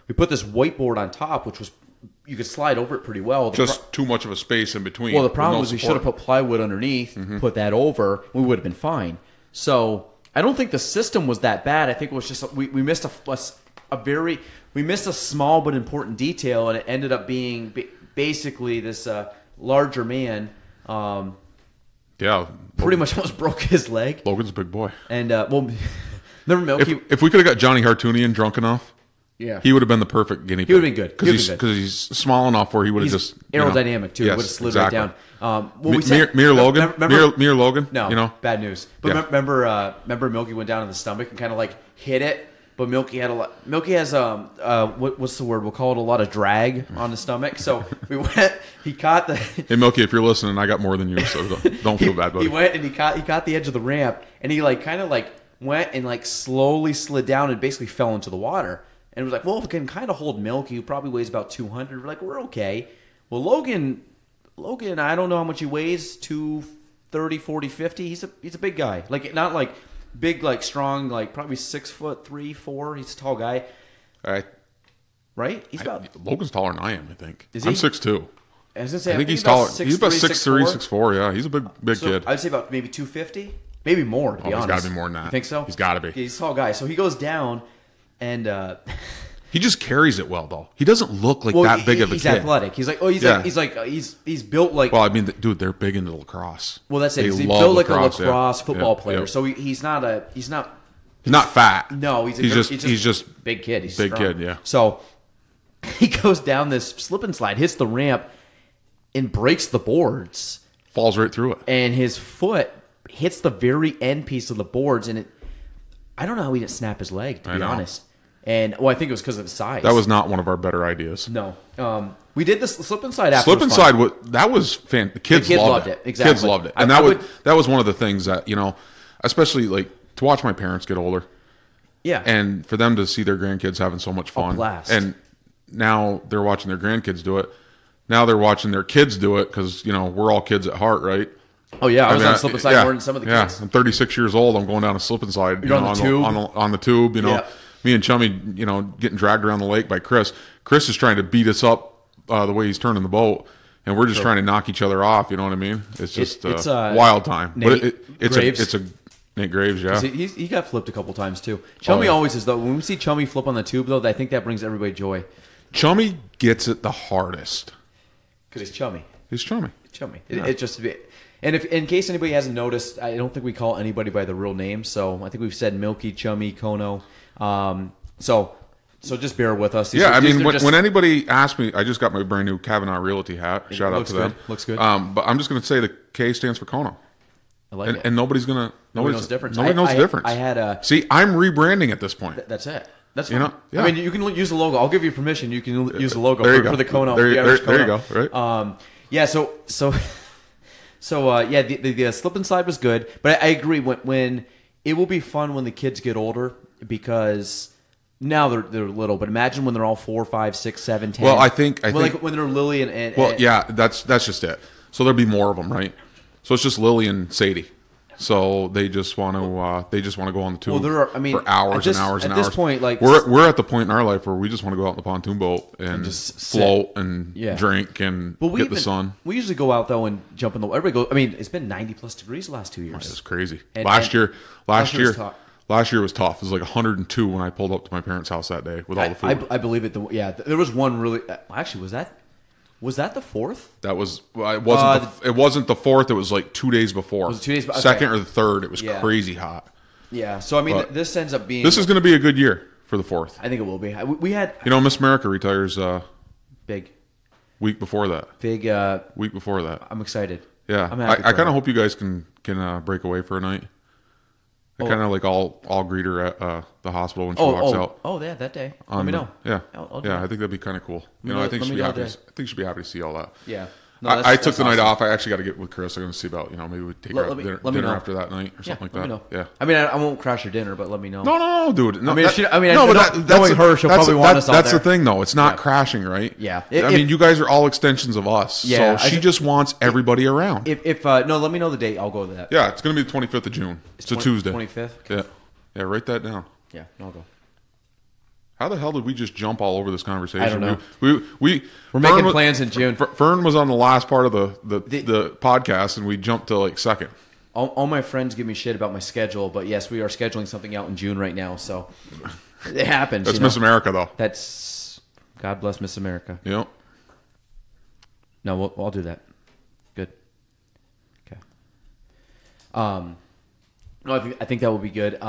We put this whiteboard on top, which was. You could slide over it pretty well. Just too much of a space in between. Well, the problem was we should have put plywood underneath, put that over. We would have been fine. So I don't think the system was that bad. I think it was just we missed we missed a small but important detail, and it ended up being basically this larger man. Pretty much almost broke his leg. Logan's a big boy. And remember Milky? If we could have got Johnny Hartoonian drunk enough. Yeah, he would have been the perfect guinea pig. He would have been good because he's small enough where he would have just aerodynamic too. Yes, would have slid exactly. right down. Mir Logan. No, bad news. But remember, Milky went down in the stomach and kind of like hit it. But Milky had Milky has what's the word? We'll call it a lot of drag on the stomach. So we went. He caught the. Hey Milky, if you're listening, I got more than you, so don't feel bad, buddy. He went and he caught the edge of the ramp, and he kind of went and slowly slid down and basically fell into the water. And it was like, well, if we can kind of hold Milky, who probably weighs about 200, we're like, we're okay. Well, Logan, I don't know how much he weighs, 230, 40, 50. He's a big guy. Like, not like big, like strong, like probably 6'3", 4". He's a tall guy. Right? Logan's taller than I am, I think. Is he? I'm 6'2". I was gonna say, I think he's taller. He's about 6'3", 6'4". Yeah, he's a big kid. I'd say about maybe 250, maybe more. To be honest, he's got to be more than that. You think so? He's got to be. He's a tall guy, so he goes down. And he just carries it well, though. He doesn't look like that big of a kid. He's athletic. He's built like. Well, I mean, dude, they're big into lacrosse. Well, that's it. He's built like a lacrosse football player. So he's not fat. No, he's just big kid. He's big strong. kid. Yeah. So he goes down this slip and slide, hits the ramp, and breaks the boards. Falls right through it. And his foot hits the very end piece of the boards, and I don't know how he didn't snap his leg, to be honest. And I think it was because of the size. That was not one of our better ideas. No, we did the slip and slide after. Slip and slide, that was fantastic. The kids loved it. Exactly. Kids loved it, and that was one of the things that especially like to watch my parents get older. Yeah, and for them to see their grandkids having so much fun, and now they're watching their grandkids do it. Now they're watching their kids do it because we're all kids at heart, right? Oh yeah, I was on slip and slide more than some of the kids. Yeah, I'm 36 years old. I'm going down a slip and slide. You're on the tube. On the tube. Me and Chummy, getting dragged around the lake by Chris. Chris is trying to beat us up the way he's turning the boat, and we're just trying to knock each other off. You know what I mean? It's just it's a wild time. It's a Nate Graves, yeah. He got flipped a couple times too. Chummy always is though. When we see Chummy flip on the tube though, I think that brings everybody joy. Chummy gets it the hardest because he's chummy. He's chummy. Yeah. It's just. And if, in case anybody hasn't noticed, I don't think we call anybody by the real name. So I think we've said Milky, Chummy, Kono. So just bear with us. When anybody asks me, I just got my brand new Kavanaugh Realty hat. Shout out to them. Looks good. But I'm just going to say the K stands for Kono. I like it. And nobody knows the difference. Nobody knows the difference. See, I'm rebranding at this point. That's it. That's fine. Yeah. I mean, you can use the logo. I'll give you permission. You can use the logo for the Kono. There you go. Right. The slip and slide was good, but I agree when it will be fun when the kids get older because now they're little. But imagine when they're all 4, 5, 6, 7, 10. Well, I think like when they're Lily and that's just it. So there'll be more of them, right? So it's just Lily and Sadie. So they just want to go on the tube for hours and hours and hours. At this point, we're at the point in our life where we just want to go out in the pontoon boat and just float and drink and get the sun. We usually go out though and jump in the. Everybody goes. I mean, it's been 90+ degrees the last 2 years. It's crazy. Last year was tough. It was like 102 when I pulled up to my parents' house that day with all the food. I believe it. There was one really. Actually, was that the 4th? That was it wasn't the 4th. It was like 2 days before. Was it 2 days? Okay. Second or the 3rd. It was crazy hot. Yeah. So I mean, this ends up being. This is going to be a good year for the 4th. I think it will be. We had. Miss America retires. Big. Week before that. Big. Week before that. I'm excited. Yeah, I kind of hope you guys can break away for a night. I kind of like I'll greet her at the hospital when she walks out. Oh, yeah, that day. Let me know. Yeah, I'll I think that'd be kind of cool. I think she'd be happy. I think she'd be happy to see all that. Yeah. No, I took the night off. I actually got to get with Chris. I'm going to see about maybe we take her out dinner after that night or something like that. Let me know. Yeah. I mean, I won't crash your dinner, but let me know. No, dude. No, knowing that's her, she'll probably want us out there. That's the thing, though. It's not crashing, right? Yeah. I mean, you guys are all extensions of us. Yeah. So she just wants everybody around. No, let me know the date. I'll go to that. Yeah, it's going to be the 25th of June. It's a Tuesday. 25th. Okay. Yeah, write that down. Yeah, I'll go. How the hell did we just jump all over this conversation? I don't know. We're making plans in June. Fern was on the last part of the podcast, and we jumped to like second. All my friends give me shit about my schedule, but yes, we are scheduling something out in June right now, so it happens. That's Miss America, though. That's God bless Miss America. Yep. No, I'll do that. Good. Okay. No, I think that would be good.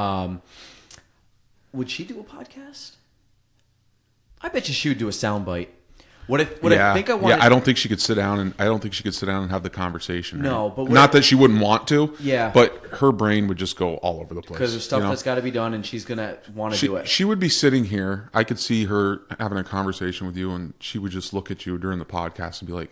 Would she do a podcast? I bet you she would do a soundbite. I think I want. Yeah, I don't think she could sit down and have the conversation. No, right? but not that she wouldn't want to. Yeah, but her brain would just go all over the place because there's stuff that's got to be done, and she's gonna want to do it. She would be sitting here. I could see her having a conversation with you, and she would just look at you during the podcast and be like,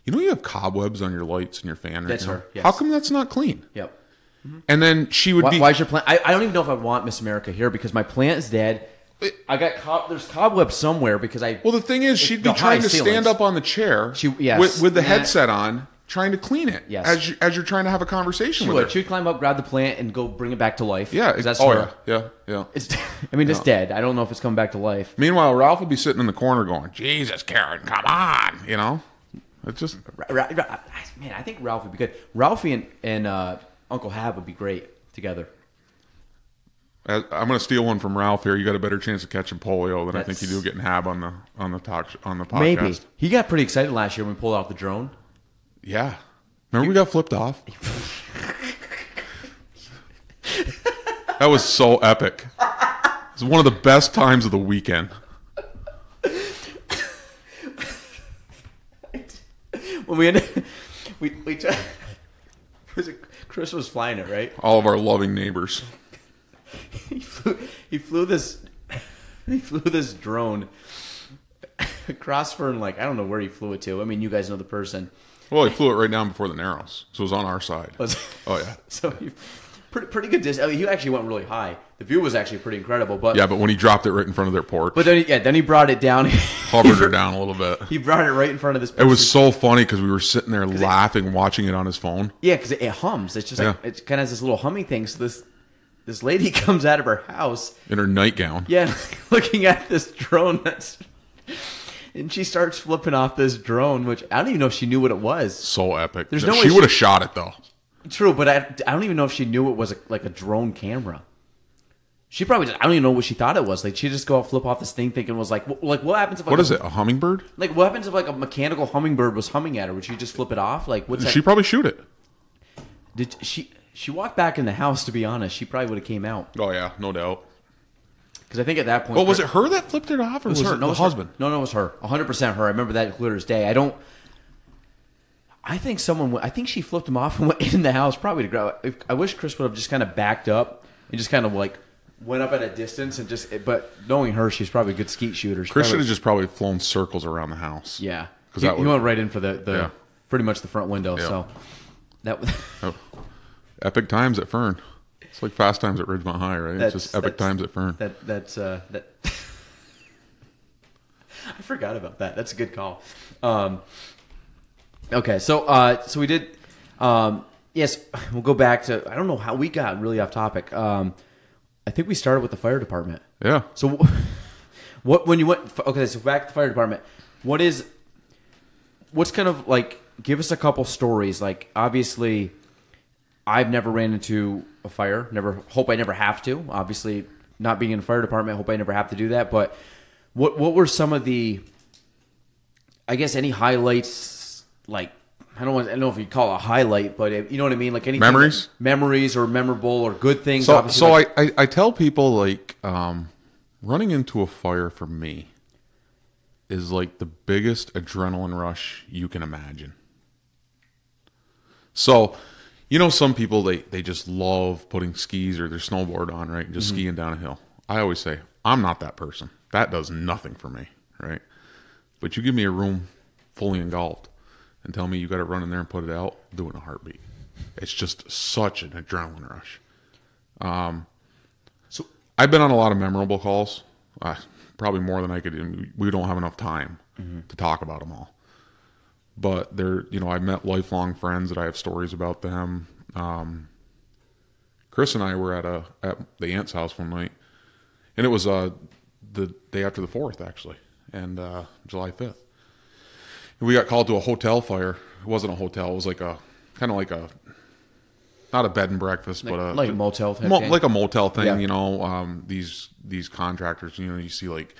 "You have cobwebs on your lights and your fan right that's now. Her. Yes. How come that's not clean?" Yep. Mm-hmm. And then she would be. Why's your plant? I don't even know if I want Miss America here because my plant is dead. There's cobwebs somewhere because I. Well, the thing is, she'd be trying to stand up on the chair with the headset on, trying to clean it. Yes. As you're trying to have a conversation with her. She'd climb up, grab the plant, and go bring it back to life. Yeah. That's her. Yeah. It's dead. I don't know if it's coming back to life. Meanwhile, Ralph would be sitting in the corner going, "Jesus, Karen, come on!" It's just. Man, I think Ralph would be good. Ralphie and Uncle Hab would be great together. I'm going to steal one from Ralph here. You got a better chance of catching polio than I think you do getting Hab on the podcast. Maybe he got pretty excited last year when we pulled out the drone. Yeah, remember we got flipped off. That was so epic. It was one of the best times of the weekend. When we Chris was flying it, right? All of our loving neighbors. He flew this drone across Fern, I don't know where he flew it to. I mean, you guys know the person. Well, he flew it right down before the Narrows, so it was on our side. Oh yeah. So pretty good distance. I mean, he actually went really high. The view was actually pretty incredible. But yeah, but when he dropped it right in front of their porch. But then he brought it down. Hovered her down a little bit. He brought it right in front of this person. It was so funny because we were sitting there laughing, watching it on his phone. Yeah, because it hums. It's just it kind of has this little humming thing. So this lady comes out of her house in her nightgown. Yeah, looking at this drone and she starts flipping off this drone, which I don't even know if she knew what it was. So epic. There's no way she would have shot it though. True, but I don't even know if she knew it was a drone camera. She probably I don't even know what she thought it was. She just go out flip off this thing, thinking it was what happens if what is it? A hummingbird? What happens if a mechanical hummingbird was humming at her? Would she just flip it off? What's that? She'd probably shoot it. Did she? She walked back in the house. To be honest, she probably would have came out. Oh yeah, no doubt. Because I think at that point, well, was it her that flipped it off, or was it the husband? No, it was her. 100% her. I remember that clear as day. I think she flipped him off and went in the house probably to grab. I wish Chris would have just kind of backed up and just kind of went up at a distance and just. But knowing her, she's probably a good skeet shooter. Chris should have just probably flown circles around the house. Yeah, because he went right in for the pretty much the front window. Yeah. So that was epic times at Fern. It's like Fast Times at Ridgemont High, right? It's just epic times at Fern. That's I forgot about that. That's a good call. Okay, so we did. Yes, we'll go back to. I don't know how we got really off topic. I think we started with the fire department. Yeah. So, when you went? Okay, so back to the fire department. What's kind of give us a couple stories. Obviously, I've never ran into a fire. Hope I never have to. Obviously, not being in the fire department, hope I never have to do that. But what were some of the? I guess any highlights. I don't know if you call it a highlight, but you know what I mean. Anything memories or memorable or good things. So I tell people running into a fire for me is like the biggest adrenaline rush you can imagine. So, you know, some people, they just love putting skis or their snowboard on, right? And just skiing down a hill. I always say, I'm not that person. That does nothing for me, right? But you give me a room fully engulfed and tell me you got to run in there and put it out, I'll do it in a heartbeat. It's just such an adrenaline rush. So I've been on a lot of memorable calls, probably more than I could. We don't have enough time to talk about them all. But they're, you know, I met lifelong friends that I have stories about them. Chris and I were at the aunt's house one night, and it was the day after the 4th, actually, and July 5th. And we got called to a hotel fire. It wasn't a hotel. It was like a kind of like a, not a bed and breakfast, but a motel thing. Like a motel thing. Yeah. You know, these contractors. You know, you see like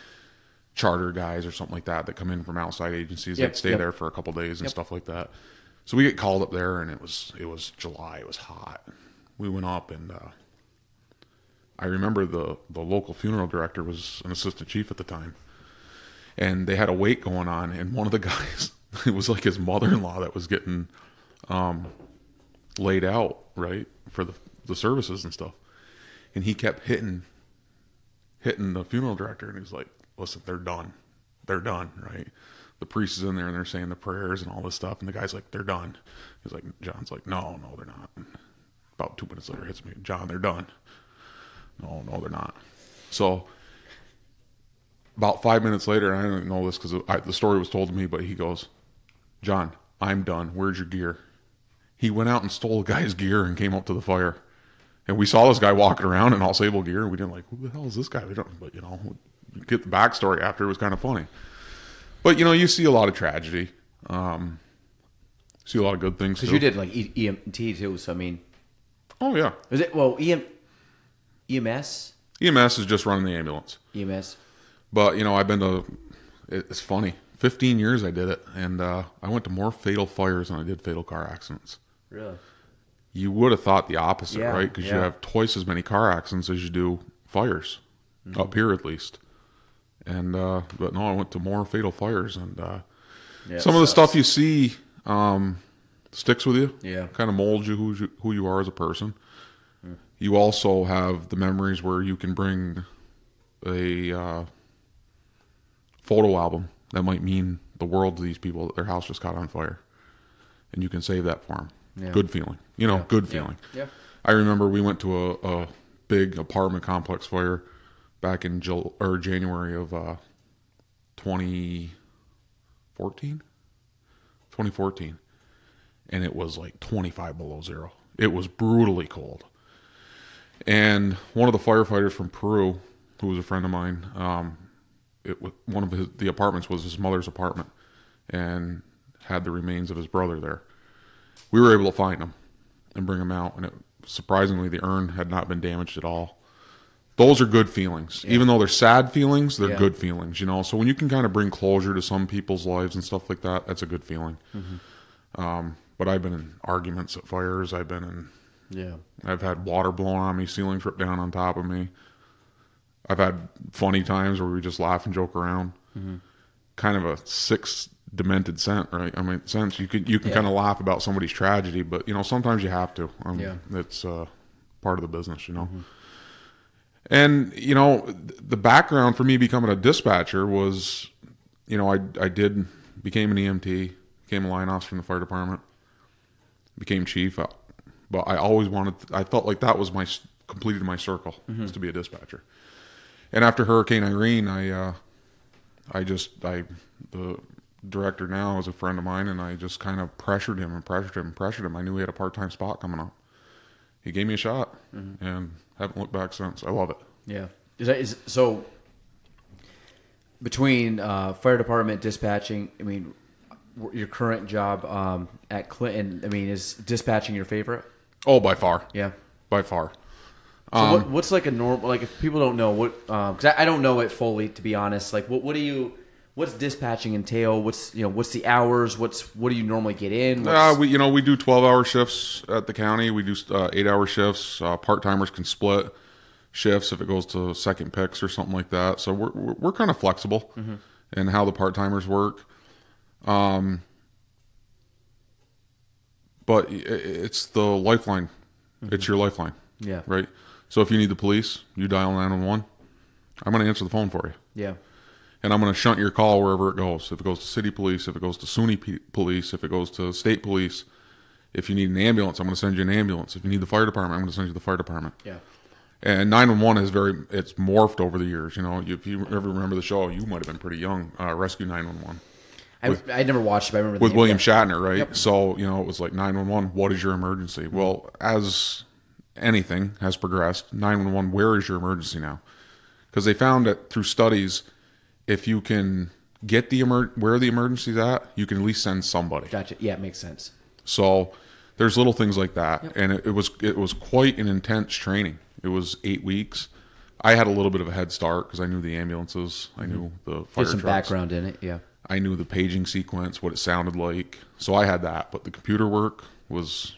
charter guys or something like that come in from outside agencies. They'd stay there for a couple days and stuff like that. So we get called up there, and it was July. It was hot. We went up, and I remember the local funeral director was an assistant chief at the time, and they had a wake going on, and one of the guys, it was like his mother-in-law that was getting laid out, right, for the services and stuff, and he kept hitting the funeral director, and he was like, listen, they're done, right? The priest is in there, and they're saying the prayers and all this stuff, and the guy's like, they're done. He's like, John's like, no, they're not. About 2 minutes later, hits me, John, they're done. No, they're not. So about 5 minutes later, and I didn't know this because the story was told to me, but he goes, John, I'm done. Where's your gear? He went out and stole the guy's gear and came up to the fire. And we saw this guy walking around in all sable gear, and we didn't like, who the hell is this guy? We don't, but, you know, get the backstory after. It was kind of funny. But, you know, you see a lot of tragedy. See a lot of good things, because you did, like, EMT, too, so, I mean... Oh, yeah. Is it, well, EMS? EMS is just running the ambulance. EMS. But, you know, I've been to... It's funny. 15 years I did it, and I went to more fatal fires than I did fatal car accidents. Really? You would have thought the opposite, right? Because you have twice as many car accidents as you do fires, up here at least. And but no, I went to more fatal fires, and some of the stuff you see sticks with you. Yeah, kind of molds you who you are as a person. You also have the memories where you can bring a photo album that might mean the world to these people that their house just caught on fire, and you can save that for them. Yeah. Good feeling, you know, good feeling. Yeah. I remember we went to a big apartment complex fire back in January of 2014, and it was like 25 below zero. It was brutally cold. And one of the firefighters from Peru, who was a friend of mine, one of the apartments was his mother's apartment, and had the remains of his brother there. We were able to find him and bring him out, and surprisingly, the urn had not been damaged at all. Those are good feelings. Yeah. Even though they're sad feelings, they're good feelings, you know? So when you can kind of bring closure to some people's lives and stuff like that, that's a good feeling. Mm-hmm. But I've been in arguments at fires. I've been in... I've had water blown on me, ceilings ripped down on top of me. I've had funny times where we just laugh and joke around. Mm-hmm. Kind of a demented sense, right? I mean, you can kind of laugh about somebody's tragedy, but, you know, sometimes you have to. It's part of the business, you know? Mm-hmm. And, you know, the background for me becoming a dispatcher was, you know, I became an EMT, became a line officer in the fire department, became chief, but I always I felt like that was completed my circle, was to be a dispatcher. And after Hurricane Irene, the director now is a friend of mine, and I just kind of pressured him. I knew he had a part-time spot coming up. He gave me a shot, and haven't looked back since. I love it. Yeah. So between fire department, dispatching, I mean, your current job at Clinton, I mean, is dispatching your favorite? Oh, by far. Yeah. By far. So what's like a normal, like if people don't know what, because I don't know it fully, to be honest, like what's dispatching entail? What's the hours? What do you normally get in? We do 12-hour shifts at the county. We do 8-hour shifts. Part-timers can split shifts if it goes to second picks or something like that. So we're kind of flexible. Mm-hmm. and how the part-timers work. But it's the lifeline. Mm-hmm. It's your lifeline. Yeah. Right? So if you need the police, you dial 911. I'm going to answer the phone for you. Yeah. And I'm going to shunt your call wherever it goes. If it goes to city police, if it goes to SUNY police, if it goes to state police, if you need an ambulance, I'm going to send you an ambulance. If you need the fire department, I'm going to send you the fire department. Yeah. And 911 it's morphed over the years. You know, if you ever remember the show, you might have been pretty young, Rescue 911. I never watched it, but I remember with William Shatner, right? Yep. So, you know, it was like 911, what is your emergency? Well, as anything has progressed, 911, where is your emergency now? Because they found that through studies, if you can get where the emergency's at, you can at least send somebody. Gotcha. Yeah, it makes sense. So there's little things like that. Yep. And it was quite an intense training. It was 8 weeks. I had a little bit of a head start because I knew the ambulances. I knew the fire There's some trucks. background in it, yeah. I knew the paging sequence, what it sounded like. So I had that. But the computer work was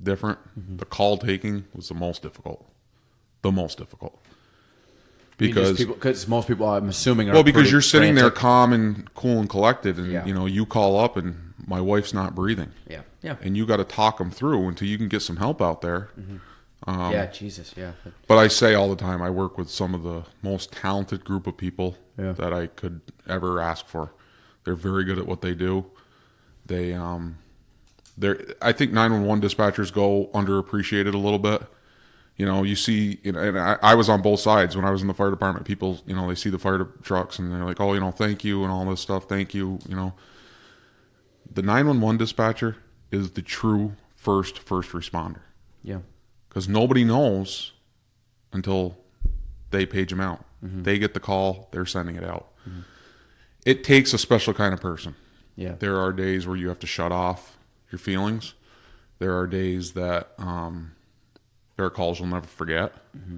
different. Mm-hmm. The call taking was the most difficult. The most difficult. Because most people, I'm assuming, are well, because you're sitting frantic. there calm and cool and collected, and Yeah. you know, you call up and my wife's not breathing. Yeah, yeah. And you got to talk them through until you can get some help out there. Mm-hmm. Yeah, Jesus, yeah. But I say all the time, I work with some of the most talented group of people that I could ever ask for. They're very good at what they do. I think 911 dispatchers go underappreciated a little bit. You know, you see, you know, and I was on both sides when I was in the fire department. People, you know, they see the fire trucks and they're like, oh, you know, thank you and all this stuff. Thank you. You know, the 911 dispatcher is the true first responder. Yeah. Because nobody knows until they page them out. Mm-hmm. They get the call, they're sending it out. Mm-hmm. It takes a special kind of person. Yeah. There are days where you have to shut off your feelings. There are days that there are calls you'll never forget. Mm-hmm.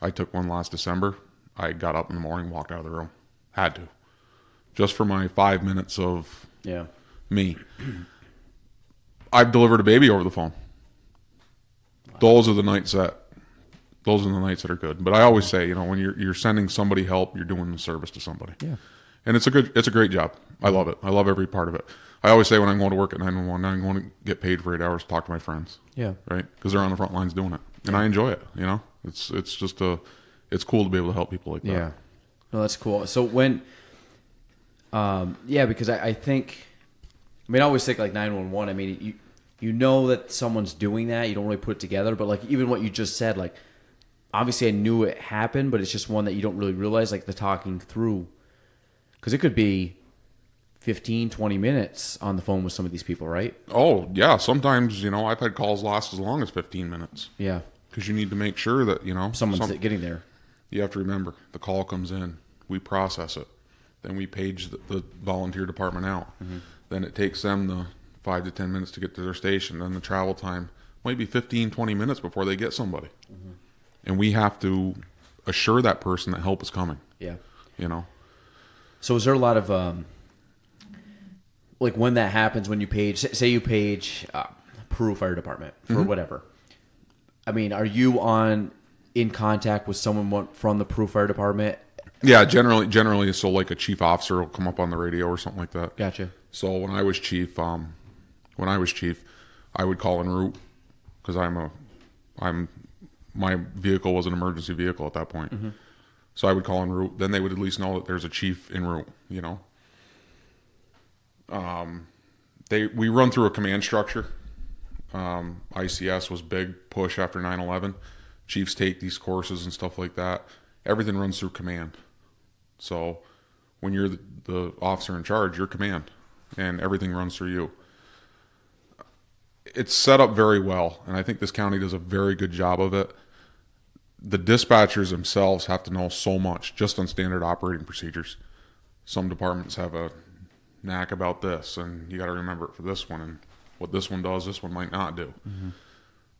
I took one last December. I got up in the morning, walked out of the room. Had to. Just for my 5 minutes of me. I've delivered a baby over the phone. Wow. Those are the nights that are good. But I always say, you know, when you're sending somebody help, you're doing a service to somebody. Yeah. And it's a great job. I love it. I love every part of it. I always say when I'm going to work at 911, I'm going to get paid for 8 hours to talk to my friends. Yeah. Right? Because they're on the front lines doing it. And I enjoy it, you know? It's just it's cool to be able to help people like that. Yeah. No, that's cool. So when because I think, I mean, I always think like 911, I mean, you know that someone's doing that, you don't really put it together, but like even what you just said, like obviously I knew it happened, but it's just one that you don't really realize, like the talking through, because it could be 15, 20 minutes on the phone with some of these people, right? Oh, yeah. Sometimes, you know, I've had calls last as long as 15 minutes. Yeah. Because you need to make sure that, you know, someone's getting there. You have to remember, the call comes in, we process it, then we page the volunteer department out. Mm-hmm. Then it takes them the 5 to 10 minutes to get to their station. Then the travel time might be 15, 20 minutes before they get somebody. Mm-hmm. And we have to assure that person that help is coming. Yeah. You know? So is there a lot of, like when that happens, when you page, say you page Peru Fire Department for mm-hmm. whatever. I mean, are you in contact with someone from the Peru Fire Department? Yeah, generally, so like a chief officer will come up on the radio or something like that. Gotcha. So when I was chief, I would call en route because my vehicle was an emergency vehicle at that point. Mm-hmm. So I would call en route. Then they would at least know that there's a chief en route, you know. We run through a command structure. ICS was big push after 9/11. Chiefs take these courses and stuff like that. Everything runs through command. So when you're the officer in charge, you're command, and everything runs through you. It's set up very well, and I think this county does a very good job of it. The dispatchers themselves have to know so much just on standard operating procedures. Some departments have a knack about this, and you got to remember it for this one, and what this one does, this one might not do. Mm-hmm.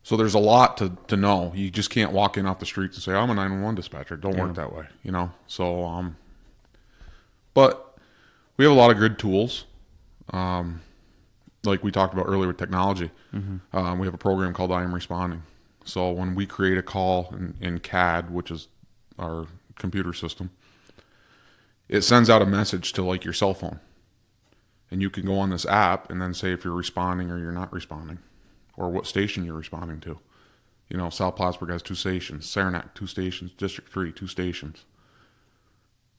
So there's a lot to know. You just can't walk in off the streets and say, I'm a 911 dispatcher. Don't work that way, you know? So, but we have a lot of good tools. Like we talked about earlier with technology. Mm-hmm. We have a program called I Am Responding. So when we create a call in CAD, which is our computer system, it sends out a message to like your cell phone. And you can go on this app and then say if you're responding or you're not responding, or what station you're responding to. You know, South Plattsburgh has 2 stations, Saranac 2 stations, District 3 2 stations.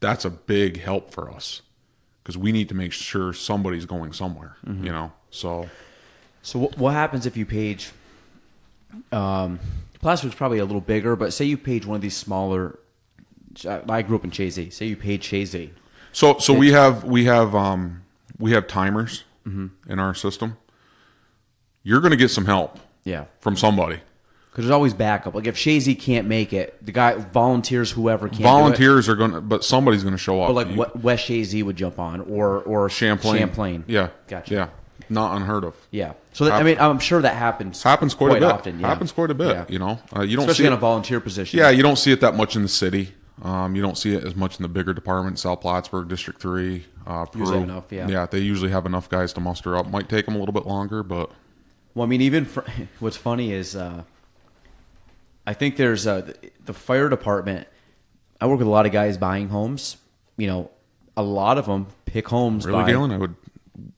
That's a big help for us because we need to make sure somebody's going somewhere. You know, so what happens if you page? Plattsburgh's probably a little bigger, but say you page one of these smaller. I grew up in Chazy. Say you page Chazy. So we have timers in our system. You're going to get some help. Yeah. From somebody. Because there's always backup. Like if Chazy can't make it, the guy volunteers, whoever can't. Volunteers are going to, but somebody's going to show up. But like what West Chazy would jump on, or Champlain. Yeah. Gotcha. Yeah. Not unheard of. Yeah. So I mean, I'm sure that happens. Happens quite a bit. Often. Yeah. Happens quite a bit. Yeah. You know, you don't especially see in a volunteer position. Yeah, you don't see it that much in the city. You don't see it as much in the bigger departments, South Plattsburgh, District 3, Peru. Usually enough, yeah. Yeah, they usually have enough guys to muster up. Might take them a little bit longer, but... Well, I mean, even what's funny is I think there's the fire department. I work with a lot of guys buying homes. You know, a lot of them pick homes. Really, Gaelan?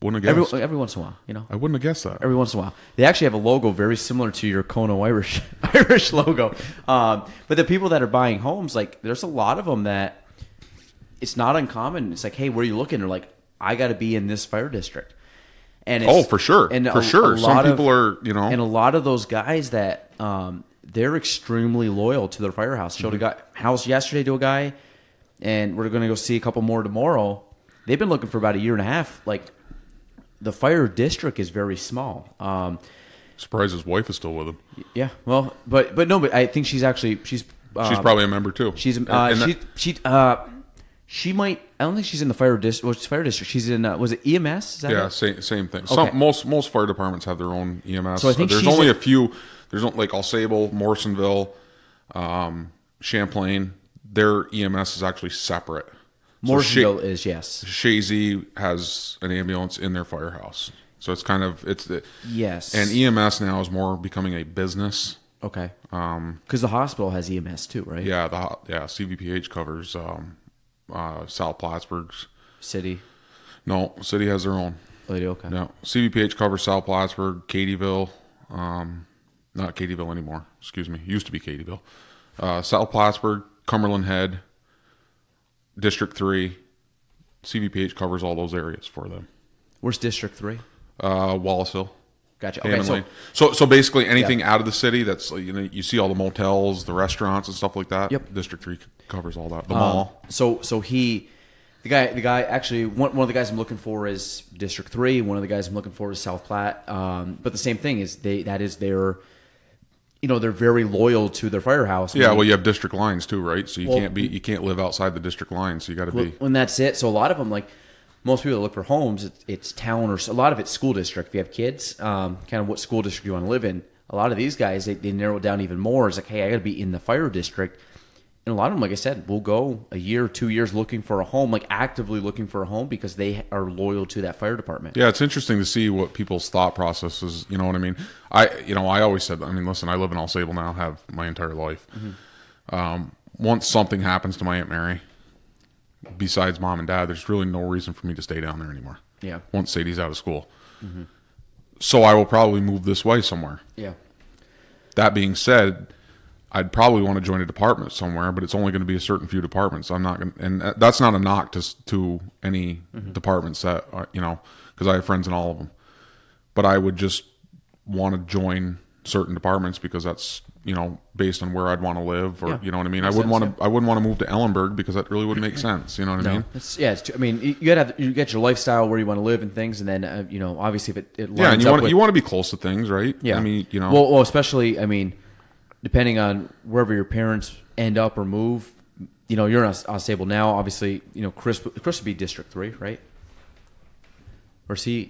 Wouldn't have guessed. Every once in a while, you know. I wouldn't have guessed that. Every once in a while. They actually have a logo very similar to your Kono Irish logo. But the people that are buying homes, like, there's a lot of them that it's not uncommon. It's like, hey, where are you looking? They're like, I got to be in this fire district. And for sure. And for sure. Some people are, you know. And a lot of those guys that they're extremely loyal to their firehouse. Showed a house yesterday to a guy, and we're going to go see a couple more tomorrow. They've been looking for about a year and a half. Like, the fire district is very small. Surprised his wife is still with him. Yeah, well, but I think she's probably a member too. She might. I don't think she's in the fire district. Well, she's fire district. She's in. Was it EMS? Is that it? Same thing. Okay. Most fire departments have their own EMS. So I think there's only a few. There's like Alsable, Morrisonville, Champlain. Their EMS is actually separate. Morrisonville is, yes. Chazy has an ambulance in their firehouse. So it's kind of, yes. And EMS now is more becoming a business. Okay. Because the hospital has EMS too, right? Yeah, CVPH covers South Plattsburgh's. City? No, City has their own. Oh, they do? Okay. No, CVPH covers South Plattsburgh, Katyville, not Katyville anymore, excuse me, used to be Katyville. South Plattsburgh, Cumberland Head, District 3, CVPH covers all those areas for them. Where's District 3? Wallace Hill. Gotcha. Okay, so basically anything out of the city that's, you know, you see all the motels, the restaurants and stuff like that. Yep. District 3 covers all that. The mall. So the guy actually, one of the guys I'm looking for is District 3. One of the guys I'm looking for is South Platte. But the same thing is they're very loyal to their firehouse. Yeah, well, you have district lines too, right? So you can't live outside the district lines. So you got to be. When that's it. So a lot of them, like most people that look for homes, it's town or a lot of it's school district. If you have kids, kind of what school district you want to live in. A lot of these guys, they narrow it down even more. It's like, hey, I got to be in the fire district. And a lot of them, like I said, will go a year, 2 years looking for a home, like actively looking for a home because they are loyal to that fire department. Yeah, it's interesting to see what people's thought process is. You know what I mean? I always said, listen, I live in Alsable now, have my entire life. Mm-hmm. Once something happens to my Aunt Mary, besides mom and dad, there's really no reason for me to stay down there anymore. Yeah. Once Sadie's out of school. Mm-hmm. So I will probably move this way somewhere. Yeah. That being said, I'd probably want to join a department somewhere, but it's only going to be a certain few departments. I'm not going, and that's not a knock to any departments that because I have friends in all of them. But I would just want to join certain departments because that's based on where I'd want to live, or you know what I mean. I wouldn't want to move to Ellenburg because that really wouldn't make sense. You know what I mean? You get your lifestyle where you want to live and things, and then obviously if it lines and up you want to be close to things, right? Yeah. Well, especially depending on wherever your parents end up or move, you're in Ausable now. Obviously, Chris would be District 3, right? Or is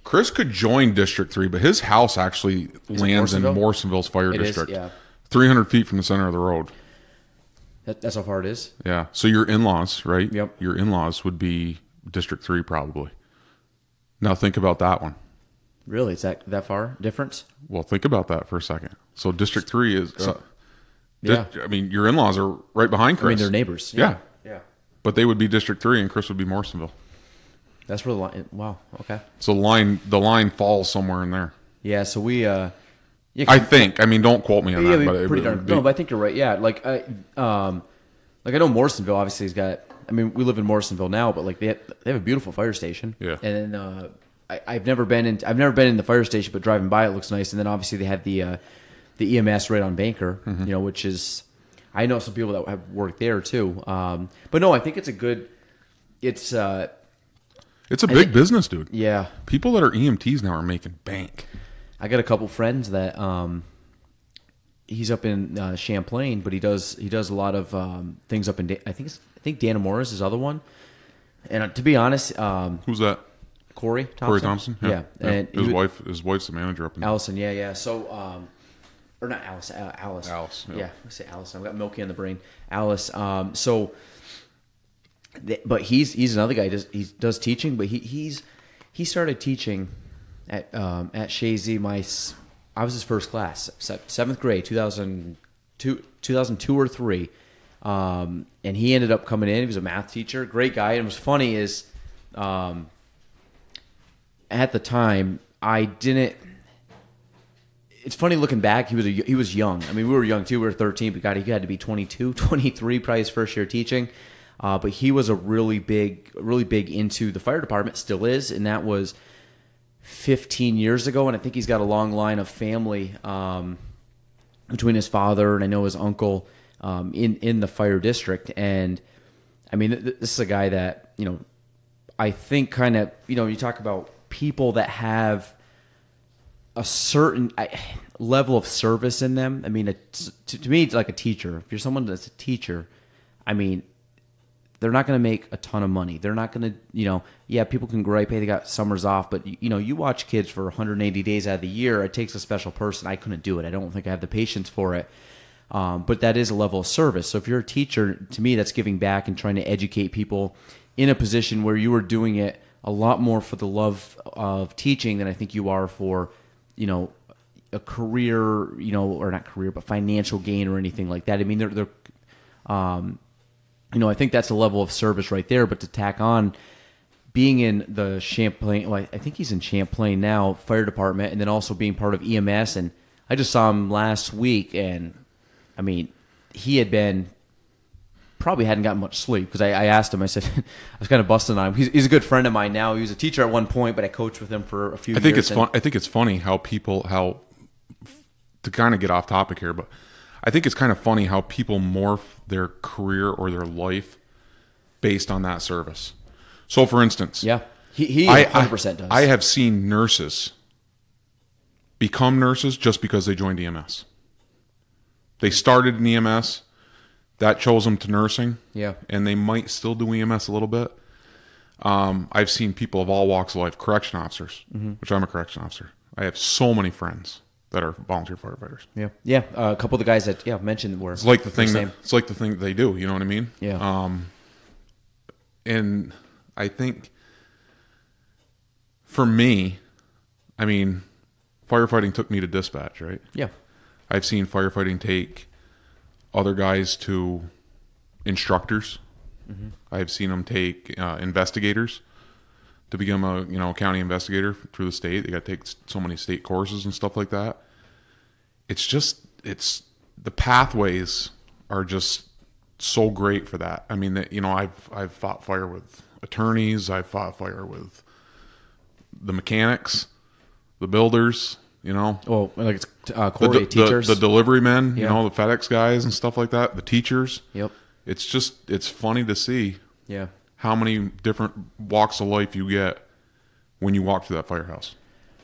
Chris could join District 3, but his house actually lands in Morrisonville's fire district. Is, yeah. 300 feet from the center of the road. That's how far it is? Yeah. So your in-laws, right? Yep. Your in-laws would be District 3 probably. Now think about that one. Really? Is that far difference? Well, think about that for a second. So District 3 is... yeah. your in-laws are right behind Chris. they're neighbors. Yeah. Yeah. But they would be District 3 and Chris would be Morrisonville. That's where the line. Wow. Okay. So the line falls somewhere in there. Yeah. So we. Yeah, I think. I mean, don't quote me on that. But pretty darn. No, but I think you're right. Yeah. Like I know Morrisonville. Obviously, has got. I mean, we live in Morrisonville now, but like they have a beautiful fire station. Yeah. And I've never been in the fire station, but driving by it looks nice. And then obviously they have the EMS right on Banker, which is. I know some people that have worked there too. But no, I think it's a good. It's a big business, dude. Yeah. People that are EMTs now are making bank. I got a couple friends that he's up in Champlain, but he does a lot of things up in I think Dana Moore is his other one. And to be honest, who's that? Corey Thompson. Corey Thompson. Yeah. And his wife's the manager up in Allison. Yeah. So or not Alice. Alice. Alice. Yeah. I say Alice. I've got Milky on the brain. Alice. But he's another guy. He does teaching, but he started teaching at Shazy. I was his first class, 7th grade, 2002 or 3, and he ended up coming in. He was a math teacher, great guy. And what's funny is, at the time, I didn't. It's funny looking back. He was young. I mean, we were young too. We were 13, but God, he had to be 22, 23, probably his first year teaching. But he was a really big into the fire department, still is, and that was 15 years ago. And I think he's got a long line of family between his father and I know his uncle in the fire district. And I mean, this is a guy that, I think kind of, you talk about people that have a certain level of service in them. I mean, to me, it's like a teacher. If you're someone that's a teacher, I mean, they're not going to make a ton of money. They're not going to, people can gripe, hey, they got summers off, but, you watch kids for 180 days out of the year. It takes a special person. I couldn't do it. I don't think I have the patience for it. But that is a level of service. So if you're a teacher, to me, that's giving back and trying to educate people in a position where you are doing it a lot more for the love of teaching than I think you are for, a career, or not career, but financial gain or anything like that. I mean, they're I think that's a level of service right there. But to tack on being in the Champlain, well, I think he's in Champlain now, fire department, and then also being part of EMS. And I just saw him last week, and I mean, he had been probably hadn't gotten much sleep because I asked him. I said I was kind of busting on him. He's a good friend of mine now. He was a teacher at one point, but I coached with him for a few years. I think it's funny how to kind of get off topic here, but I think it's kind of funny how people morph their career or their life based on that service. So, for instance, yeah, he 100% does. I have seen nurses become nurses just because they joined EMS. They started in EMS, that chose them to nursing, yeah, and they might still do EMS a little bit. I've seen people of all walks of life, correction officers, which I'm a correction officer. I have so many friends that are volunteer firefighters. Yeah. A couple of the guys that mentioned were. It's like the thing that they do. You know what I mean? Yeah. And I think for me, I mean, firefighting took me to dispatch, right? Yeah. I've seen firefighting take other guys to instructors. I've seen them take investigators to become a county investigator through the state. They got to take so many state courses and stuff like that. It's the pathways are just so great for that. I mean, I've fought fire with attorneys. I've fought fire with the mechanics, the builders. Well, like it's Corey, teachers, the delivery men, the FedEx guys and stuff like that. The teachers. Yep. It's funny to see. Yeah. How many different walks of life you get when you walk through that firehouse.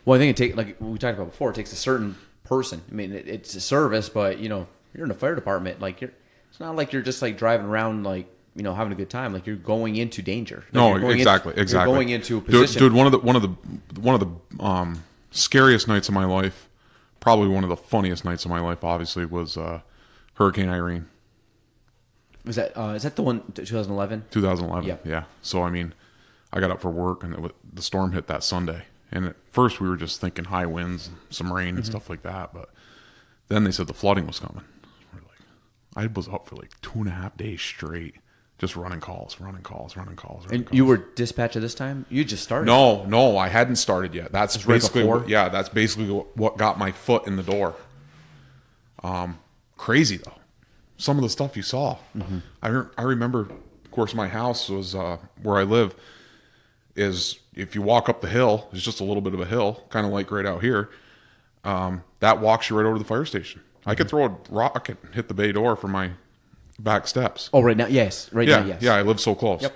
Well, I think like we talked about before, it takes a certain person. I mean, it's a service, but you're in a fire department. Like it's not like you're just like driving around like having a good time. Like you're going into danger. Like exactly. You're going into a position. Dude, one of the scariest nights of my life, probably one of the funniest nights of my life, obviously, was Hurricane Irene. Is that the one 2011? 2011. Yeah. So I mean, I got up for work and the storm hit that Sunday. And at first we were just thinking high winds, some rain and stuff like that. But then they said the flooding was coming. I was up for like 2.5 days straight, just running calls. And you were dispatch at this time? You just started? No, I hadn't started yet. That's basically that's basically what got my foot in the door. Crazy though, some of the stuff you saw. I remember, of course, my house was where I live. Is if you walk up the hill, it's just a little bit of a hill, kind of like right out here. That walks you right over to the fire station. I could throw a rock and hit the bay door from my back steps. Oh, right now, yes. Right now, yes. Yeah, I live so close. Yep.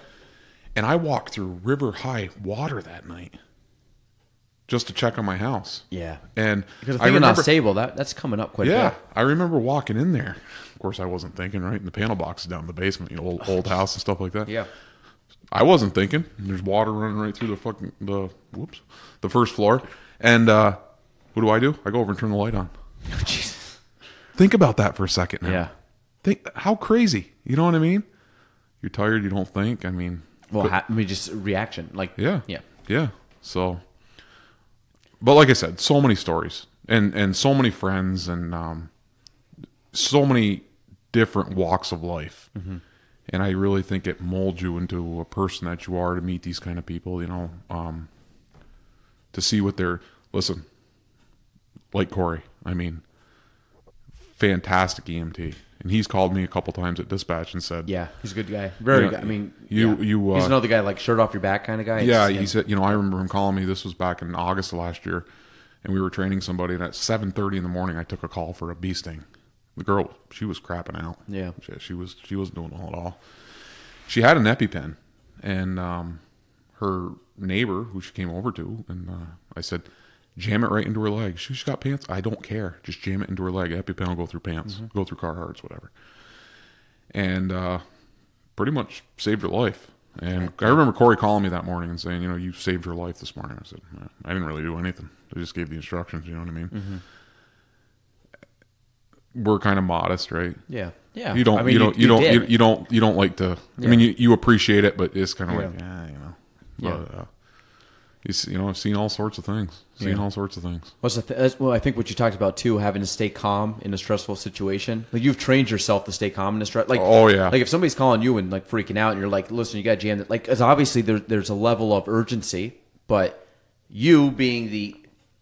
And I walked through river-high water that night just to check on my house. Yeah. And because I remember Sable, that's coming up quite a bit. Yeah, I remember walking in there. Of course, I wasn't thinking, right? And the panel box is down in the basement, old house and stuff like that. Yeah. I wasn't thinking. There's water running right through the first floor. And what do? I go over and turn the light on. Oh, Jesus. Think about that for a second now. Yeah. Think how crazy. You know what I mean? You're tired, you don't think. I mean, well, just reaction. Like, yeah. So, but like I said, so many stories and so many friends and so many different walks of life. And I really think it molds you into a person that you are to meet these kind of people, to see what they're, listen, like Corey, I mean, fantastic EMT. And he's called me a couple times at dispatch and said, yeah, he's a good guy. Very good. I mean, he's another guy, like shirt off your back kind of guy. Yeah, he said, I remember him calling me. This was back in August of last year. And we were training somebody. And at 7:30 in the morning, I took a call for a bee sting. The girl, she was crapping out. Yeah. She wasn't doing well at all. She had an EpiPen. And her neighbor, who she came over to, and I said, jam it right into her leg. She's got pants. I don't care. Just jam it into her leg. EpiPen will go through pants, go through Carhartts, whatever. And pretty much saved her life. And I remember Corey calling me that morning and saying, you saved her life this morning. I said, I didn't really do anything. I just gave the instructions. You know what I mean? We're kind of modest, right? Yeah. You don't like to. Yeah. I mean, you appreciate it, but it's kind of like, But, I've seen all sorts of things. Well, I think what you talked about too, having to stay calm in a stressful situation. Like you've trained yourself to stay calm in a stress. Like, oh yeah. Like if somebody's calling you and like freaking out, and you're like, listen, you got jammed. Like, because obviously there's a level of urgency, but you being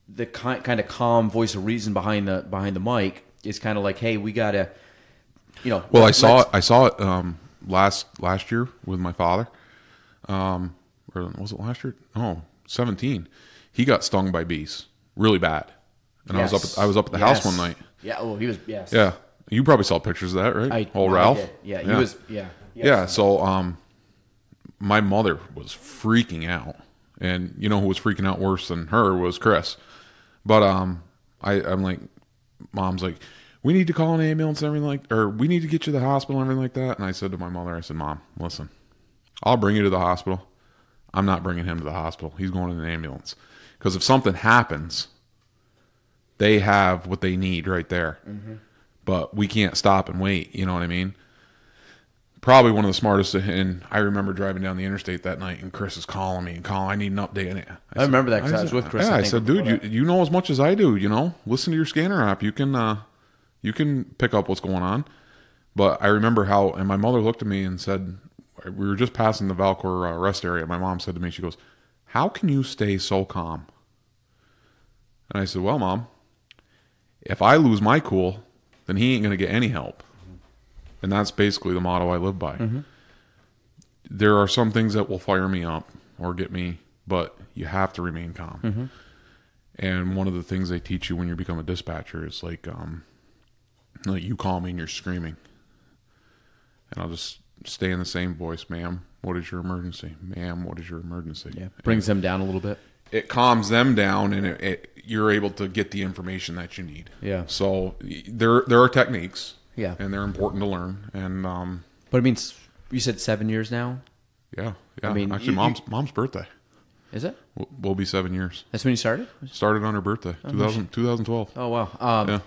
the kind of calm voice of reason behind the mic is kind of like, hey, we gotta, Well, I saw it last year with my father. Or was it last year? No, 17. He got stung by bees really bad, and I was up at the house one night. Yeah. Oh, he was. Yes. Yeah. You probably saw pictures of that, right? Ralph. Yeah. He was. Yeah. Yeah. So, my mother was freaking out, and who was freaking out worse than her was Chris. But I'm like, Mom's like, we need to call an ambulance and everything or we need to get you to the hospital and everything like that. And I said to my mother, I said, Mom, listen, I'll bring you to the hospital. I'm not bringing him to the hospital. He's going in an ambulance. Because if something happens, they have what they need right there. But we can't stop and wait. You know what I mean? Probably one of the smartest. And I remember driving down the interstate that night, and Chris is calling me and I need an update. And I remember that because I was with Chris. Yeah, I said, dude, you know as much as I do. Listen to your scanner app. You can pick up what's going on. But I remember and my mother looked at me and said, we were just passing the Valcor rest area. My mom said to me, she goes, how can you stay so calm? And I said, well, Mom, if I lose my cool, then he ain't going to get any help. And that's basically the motto I live by. There are some things that will fire me up or get me, but you have to remain calm. And one of the things they teach you when you become a dispatcher is like you call me and you're screaming. And I'll just stay in the same voice, ma'am, what is your emergency? Ma'am, what is your emergency? Yeah, brings them down a little bit. It calms them down, and you're able to get the information that you need. Yeah. So there are techniques. Yeah. And they're important to learn. And but I mean, you said 7 years now. Yeah. I mean, actually, mom's birthday. Is it? Will be 7 years. That's when you started. Started on her birthday, 2012. Oh wow. Yeah.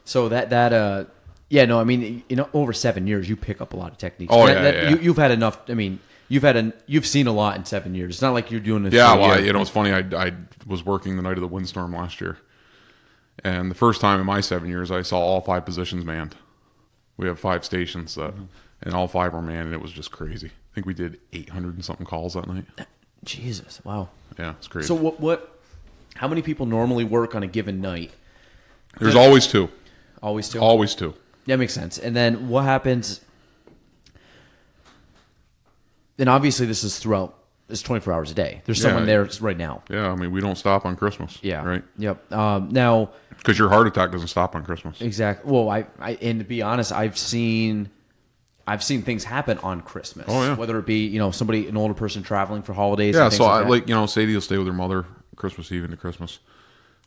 So that. Yeah, no, I mean, over 7 years, you pick up a lot of techniques. Oh, yeah. You've had enough. I mean, you've seen a lot in 7 years. It's not like you're doing this. Yeah, well, it's funny. I was working the night of the windstorm last year, and the first time in my 7 years, I saw all 5 positions manned. We have 5 stations that and all 5 were manned, and it was just crazy. I think we did 800 and something calls that night. Jesus, wow. Yeah, it's crazy. So what? How many people normally work on a given night? There's always 2. Always 2? Always 2. That makes sense. And then what happens? Then obviously this is throughout. It's 24 hours a day. There's someone there right now. Yeah, I mean, we don't stop on Christmas. Yeah. Right? Yep. Now... Because your heart attack doesn't stop on Christmas. Exactly. Well, and to be honest, I've seen things happen on Christmas. Oh, yeah. Whether it be, an older person traveling for holidays. Yeah, and so Sadie will stay with her mother Christmas Eve into Christmas.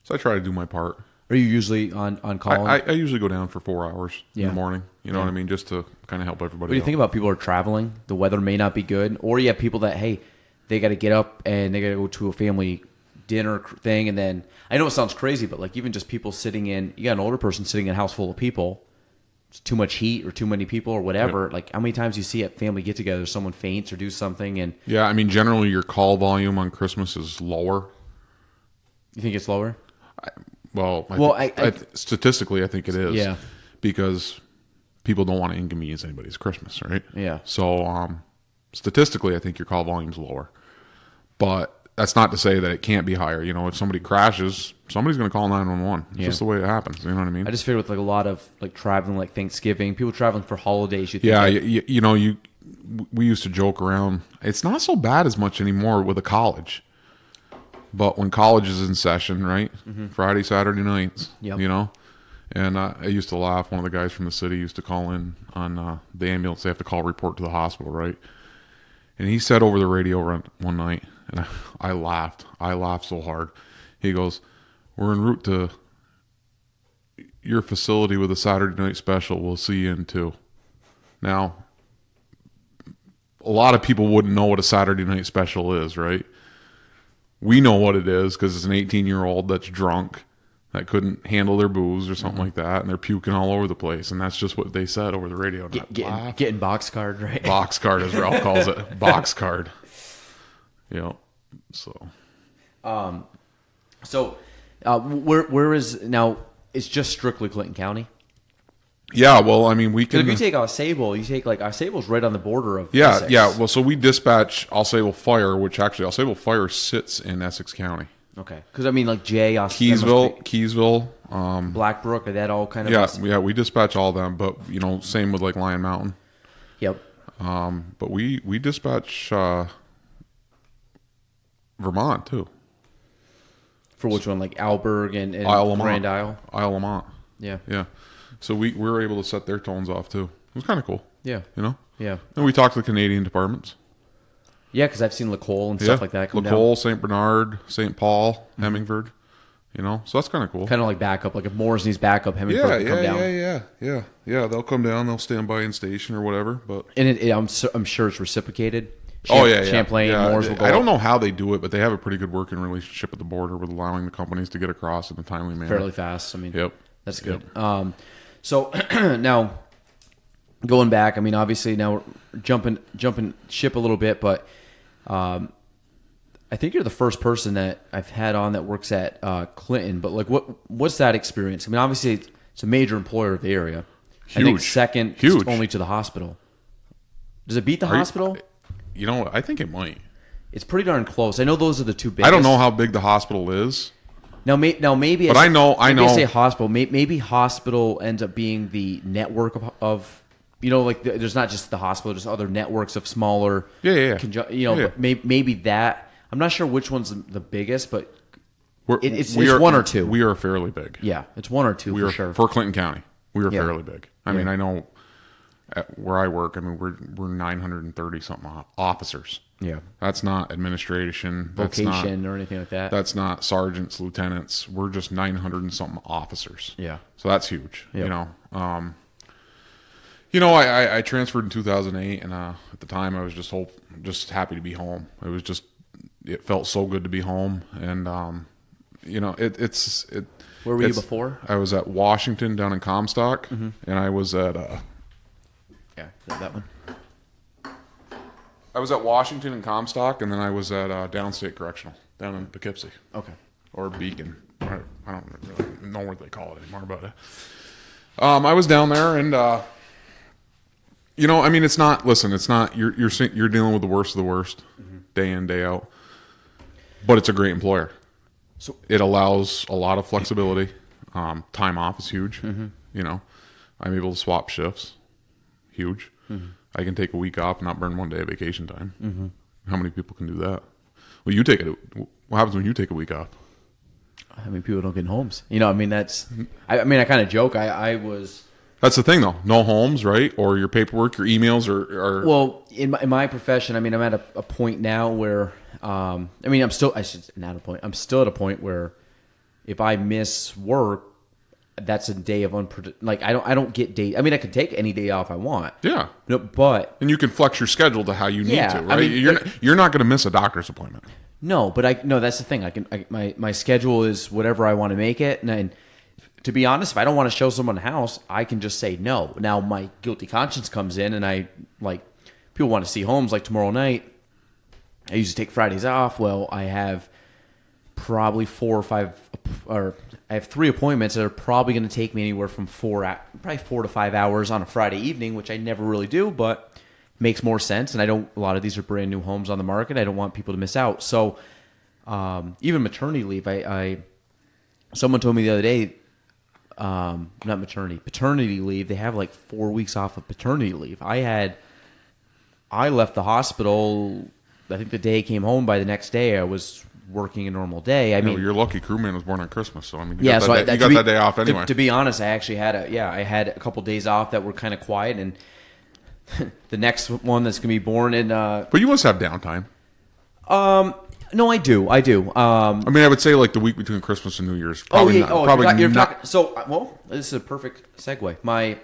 So I try to do my part. Are you usually on call? I usually go down for 4 hours in the morning. You know what I mean? Just to kind of help everybody. What do you think about people who are traveling? The weather may not be good. Or you have people that, hey, they got to get up and they got to go to a family dinner thing. And then, I know it sounds crazy, but like even just people sitting in, you got an older person sitting in a house full of people. It's too much heat or too many people or whatever. Like how many times you see at family get together, someone faints or do something. And yeah, I mean, generally your call volume on Christmas is lower. You think it's lower? Statistically, I think it is. Yeah. Because people don't want to inconvenience anybody's Christmas, right? Yeah. So, statistically, I think your call volume's lower. But that's not to say that it can't be higher. If somebody crashes, somebody's going to call 911. It's just the way it happens. You know what I mean? I just figured with like a lot of like traveling, like Thanksgiving, people traveling for holidays. We used to joke around. It's not so bad as much anymore with a college. But when college is in session, right? Mm-hmm. Friday, Saturday nights, and I used to laugh. One of the guys from the city used to call in on the ambulance. They have to call report to the hospital, right? And he said over the radio one night, and I laughed. I laughed so hard. He goes, "We're en route to your facility with a Saturday night special. We'll see you in 2." Now, a lot of people wouldn't know what a Saturday night special is, right? We know what it is because it's an 18-year-old that's drunk that couldn't handle their booze or something like that, and they're puking all over the place, and that's just what they said over the radio. Getting box card, right? Box card, as Ralph calls it. Box card. So. Where is now? It's just strictly Clinton County. Yeah, well, I mean, we can. If you take Ausable, Ausable's right on the border of Essex. Yeah. Well, so we dispatch Ausable Fire, which actually Ausable Fire sits in Essex County. Okay, because I mean, like Keysville, Blackbrook, are that all kind of? Yeah, we dispatch all of them, but same with like Lion Mountain. Yep. But we dispatch Vermont too. For which one, like Alberg and Grand Isle? Isle Lamont. Yeah. Yeah. So we were able to set their tones off too. It was kind of cool. Yeah. Yeah. And we talked to the Canadian departments. Yeah, because I've seen LaCole and stuff like that come down. LaCole, St. Bernard, St. Paul, Hemingford. So that's kind of cool. Kind of like backup. Like if Moores needs backup, Hemingford will come down. Yeah. They'll come down. They'll stand by in station or whatever. But I'm sure it's reciprocated. Champlain, Moores will go. I don't know how they do it, but they have a pretty good working relationship at the border with allowing the companies to get across in a timely manner. Fairly fast. I mean, yep. That's good. Yep. So now going back, I mean, obviously now we're jumping ship a little bit, but I think you're the first person that I've had on that works at Clinton. But like, what's that experience? I mean, obviously it's a major employer of the area. Huge. I think second, only to the hospital. Does it beat the hospital? I think it might. It's pretty darn close. I know those are the two biggest. I don't know how big the hospital is. Now maybe. But I know. I say hospital. Maybe hospital ends up being the network of like there's not just the hospital, there's other networks of smaller. Yeah. But maybe that. I'm not sure which one's the biggest, but it's one or two. We are fairly big. Yeah, it's one or two for sure. For Clinton County, we are fairly big. I mean, I know where I work. I mean, we're 930 something officers. Yeah, that's not administration, vocation, or anything like that. That's not sergeants, lieutenants. We're just 900 and something officers. Yeah, so that's huge. Yep. I transferred in 2008, and at the time I was just happy to be home. It felt so good to be home, and Where were you before? I was at Washington down in Comstock, and I was at that one. I was at Washington and Comstock, and then I was at Downstate Correctional down in Poughkeepsie. Okay. Or Beacon. I don't really know what they call it anymore, but I was down there, and You know, I mean, it's not. Listen, it's not. You're dealing with the worst of the worst, day in, day out. But it's a great employer. So it allows a lot of flexibility. Time off is huge. You know, I'm able to swap shifts. Huge. I can take a week off and not burn 1 day of vacation time. How many people can do that? Well, you take it. What happens when you take a week off? I mean, people don't get homes. You know, I mean, that's. I mean, I kind of joke. I was. That's the thing, though. No homes, right? Or your paperwork, your emails are... Well, in my profession, I mean, I'm at a point now where... I mean, I'm still at a point where if I miss work, that's a day of like, I don't get day... I mean, I can take any day off I want. Yeah. No, but... And you can flex your schedule to how you need to, right? I mean, you're not going to miss a doctor's appointment. No, but that's the thing. My schedule is whatever I want to make it, and to be honest, if I don't want to show someone the house, I can just say no. Now my guilty conscience comes in, and people want to see homes like tomorrow night. I usually take Fridays off. Well, I have probably 4 or 5, or I have 3 appointments that are probably going to take me anywhere from 4 to 5 hours on a Friday evening, which I never really do, but makes more sense. And a lot of these are brand new homes on the market. I don't want people to miss out. So even maternity leave, someone told me the other day. Not paternity leave. They have like 4 weeks off of paternity leave. I left the hospital, I think the day I came home. By the next day, I was working a normal day. I mean, your lucky crewman was born on Christmas, so I mean, you got that day off anyway. To be honest, I actually had I had a couple days off that were kind of quiet, and the next one that's gonna be born in. But you must have downtime. No, I do. I mean, I would say like the week between Christmas and New Year's. Probably not. So, this is a perfect segue.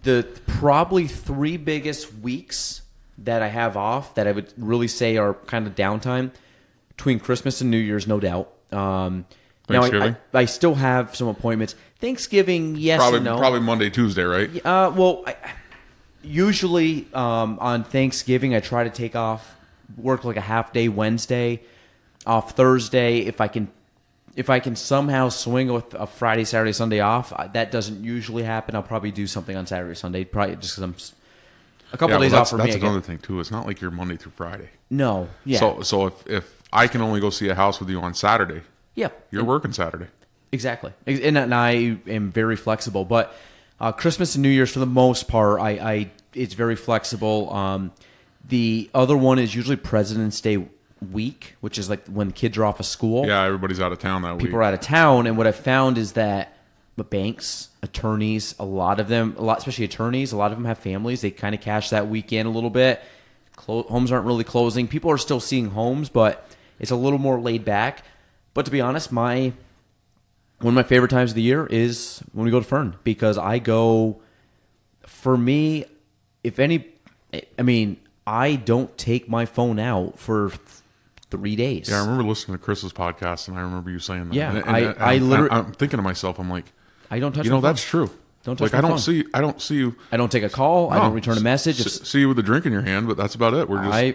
The probably 3 biggest weeks that I have off that I would really say are kind of downtime between Christmas and New Year's, no doubt. Thanksgiving? Now, I still have some appointments. Thanksgiving, yes and no. Probably Monday, Tuesday, right? Well, usually on Thanksgiving, I try to take off. Work like a half day Wednesday, off Thursday. If I can somehow swing with a Friday, Saturday, Sunday off, that doesn't usually happen. I'll probably do something on Saturday, Sunday, probably just because I'm a couple days off for me. That's another thing too. It's not like you're Monday through Friday. No, yeah. So if I can only go see a house with you on Saturday, you're working Saturday. Exactly, and I am very flexible. But Christmas and New Year's, for the most part, it's very flexible. The other one is usually President's Day week, which is like when kids are off of school. Yeah, everybody's out of town that week. People are out of town, and what I've found is that the banks, attorneys, especially attorneys, a lot of them have families. They kind of cash that week in a little bit. Homes aren't really closing. People are still seeing homes, but it's a little more laid back. But to be honest, one of my favorite times of the year is when we go to Fern, because for me, I don't take my phone out for 3 days. Yeah, I remember listening to Chris's podcast, and I remember you saying that. Yeah, I'm thinking to myself, I'm like, I don't touch. That's true. Don't touch. Like, I don't see you. I don't take a call. No, I don't return a message. See you with a drink in your hand, but that's about it.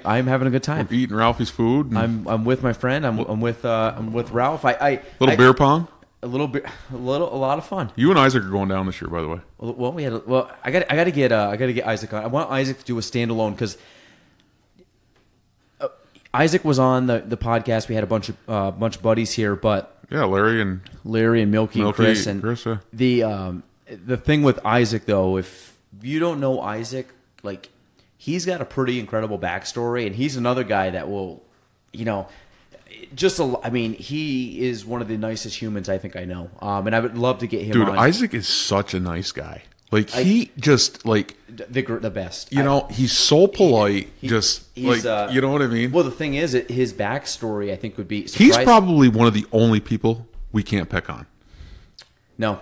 I'm having a good time. We're eating Ralphie's food. I'm with my friend. I'm with Ralph. Beer pong. A lot of fun. You and Isaac are going down this year, by the way. Well, I got to get Isaac on. I want Isaac to do a standalone because Isaac was on the podcast. We had a bunch of buddies here, but yeah, Larry and Milky and Chris. And Chris, the thing with Isaac, though, if you don't know Isaac, like, he's got a pretty incredible backstory, and he's another guy that will, he is one of the nicest humans I think I know. And I would love to get him on. Dude, Isaac is such a nice guy. Like, the best. He's so polite. You know what I mean? Well, the thing is, his backstory, I think, would be surprising. He's probably one of the only people we can't pick on. No.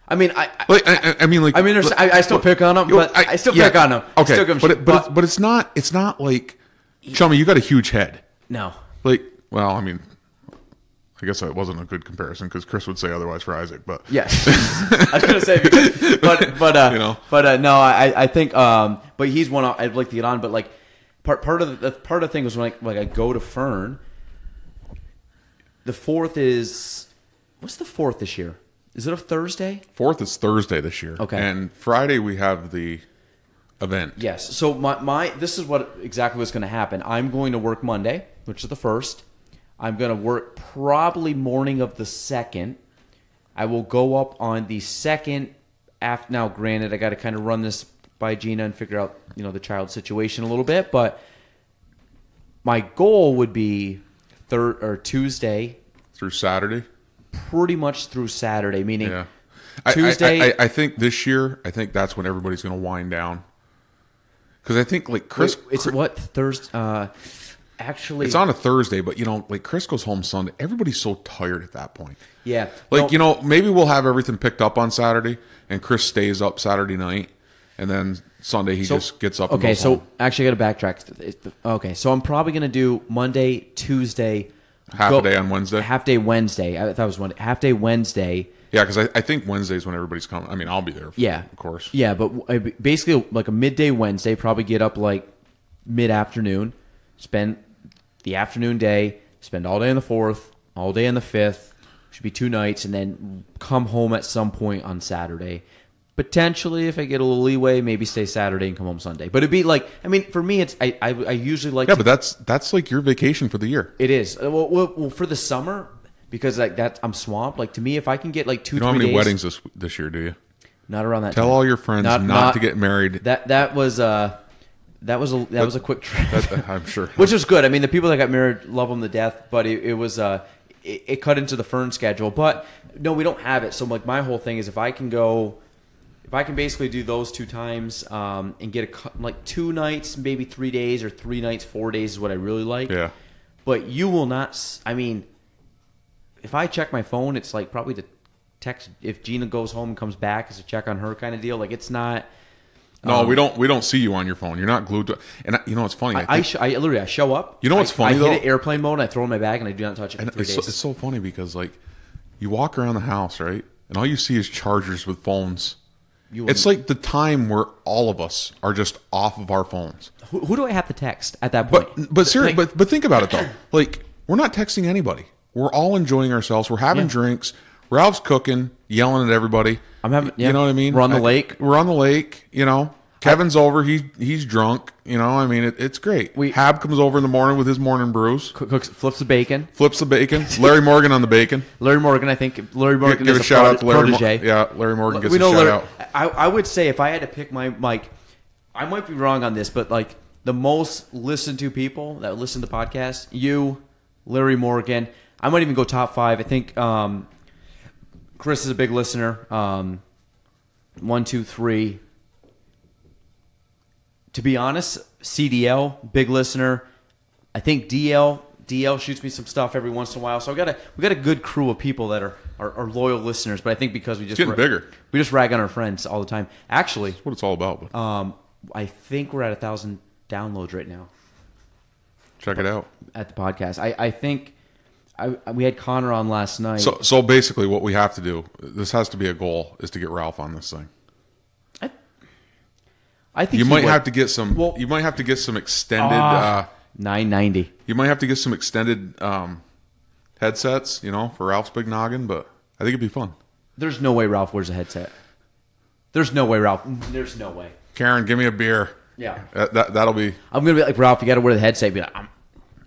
I mean, I still pick on him, but I still pick on him. Okay, but it's not like, Chummy, you got a huge head. No. Like, well, I mean, I guess that wasn't a good comparison because Chris would say otherwise for Isaac, but yes, I was gonna say, no, I think, but he's one I'd like to get on. But like, part of the thing was when I go to Fern. The 4th is, what's the 4th this year? Is it a Thursday? 4th is Thursday this year. Okay. And Friday we have the event. Yes. So this is what exactly what's going to happen. I'm going to work Monday, which is the 1st. I'm going to work probably morning of the 2nd. I will go up on the 2nd. Now, granted, I got to kind of run this by Gina and figure out, the child situation a little bit. But my goal would be Tuesday through Saturday. Pretty much through Saturday, meaning yeah. Tuesday. I think this year, that's when everybody's going to wind down. Because I think Chris. It's what Thursday. Actually, it's on a Thursday, but Chris goes home Sunday. Everybody's so tired at that point. Yeah. Maybe we'll have everything picked up on Saturday, and Chris stays up Saturday night, and then Sunday he just gets up. And goes home. Actually, I got to backtrack. Okay, so I'm probably going to do Monday, Tuesday, half a day on Wednesday. Half day Wednesday. I thought it was Monday. Half day Wednesday. Yeah, because I think Wednesday's when everybody's coming. I mean, I'll be there. Of course. Yeah, but basically a midday Wednesday. Probably get up mid-afternoon, spend the afternoon day, spend all day on the 4th, all day on the 5th. Should be 2 nights, and then come home at some point on Saturday. Potentially, if I get a little leeway, maybe stay Saturday and come home Sunday. But it'd be for me, it's I usually like. Yeah, but that's like your vacation for the year. It is. Well, for the summer, because I'm swamped. To me, if I can get 2-3 days. You don't have any weddings this year, do you? Not around that. Tell time. all your friends not to get married. That was a quick trip. I'm sure. Which was good. I mean, the people that got married love them to death, but it was it cut into the Fern schedule. But no, we don't have it. So my whole thing is if I can basically do those 2 times and get 2 nights, maybe 3 days, or 3 nights, 4 days is what I really like. Yeah. But you will not. I mean, if I check my phone, it's probably to text if Gina goes home and comes back, it's a check on her kind of deal. It's not. No, we don't see you on your phone. You're not glued to. And it's funny. I literally show up. You know what's funny though? I hit airplane mode. And I throw it in my bag and I do not touch it for 3 days. It's so funny because you walk around the house, right, and all you see is chargers with phones. It's like the time where all of us are just off of our phones. Who do I have to text at that point? But seriously, but think about it though. We're not texting anybody. We're all enjoying ourselves. We're having drinks. Ralph's cooking, yelling at everybody. I'm having. You know what I mean? We're on the lake. We're on the lake. Kevin's over. He's drunk. I mean, it's great. Hab comes over in the morning with his morning brews. Cooks, flips the bacon. Larry Morgan on the bacon. Larry Morgan, I think. Larry Morgan give is a shout out to Larry protege. Larry Morgan gets a shout out. I would say if I had to pick I might be wrong on this, but the most listened to people that listen to podcasts, you, Larry Morgan. I might even go top 5. I think Chris is a big listener. 1, 2, 3. To be honest, CDL, big listener. I think DL shoots me some stuff every once in a while. So we got a good crew of people that are loyal listeners. But I think because we just getting bigger, we just rag on our friends all the time. Actually, that's what it's all about. I think we're at 1,000 downloads right now. Check it out at the podcast. I think we had Connor on last night. So basically, what we have to do, this has to be a goal, is to get Ralph on this thing. I think you might have to get some. Well, you might have to get some extended. 990. You might have to get some extended headsets, for Ralph's big noggin. But I think it'd be fun. There's no way Ralph wears a headset. There's no way, Ralph. There's no way. Karen, give me a beer. Yeah, that'll be. I'm gonna be like Ralph. You got to wear the headset. Be like,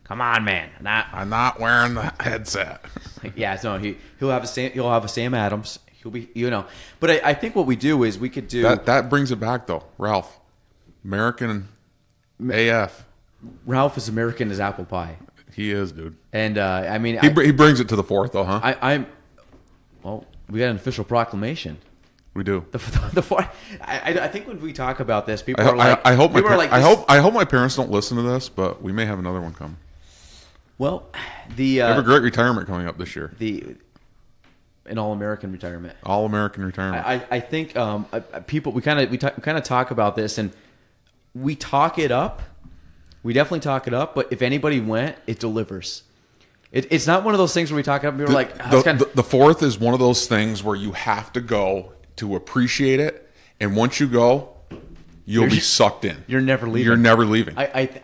come on, man. I'm not wearing the headset. Yeah, no. He'll have a Sam Adams. He'll be, But I think what we do is we could do that brings it back though, Ralph. American AF. Ralph is American as apple pie. He is, dude. And I mean, he brings it to the 4th, though, huh? Well, we got an official proclamation. We do. The 4th. I think when we talk about this, people are like, I hope my parents don't listen to this, but we may have another one coming. Well, we have a great retirement coming up this year. An all-American retirement. All-American retirement. I think people we kind of talk about this, and we talk it up. We definitely talk it up. But if anybody went, it delivers. It's not one of those things where we talk it up and we're like, the 4th is one of those things where you have to go to appreciate it, and once you go, you'll be sucked in. You're never leaving. You're never leaving.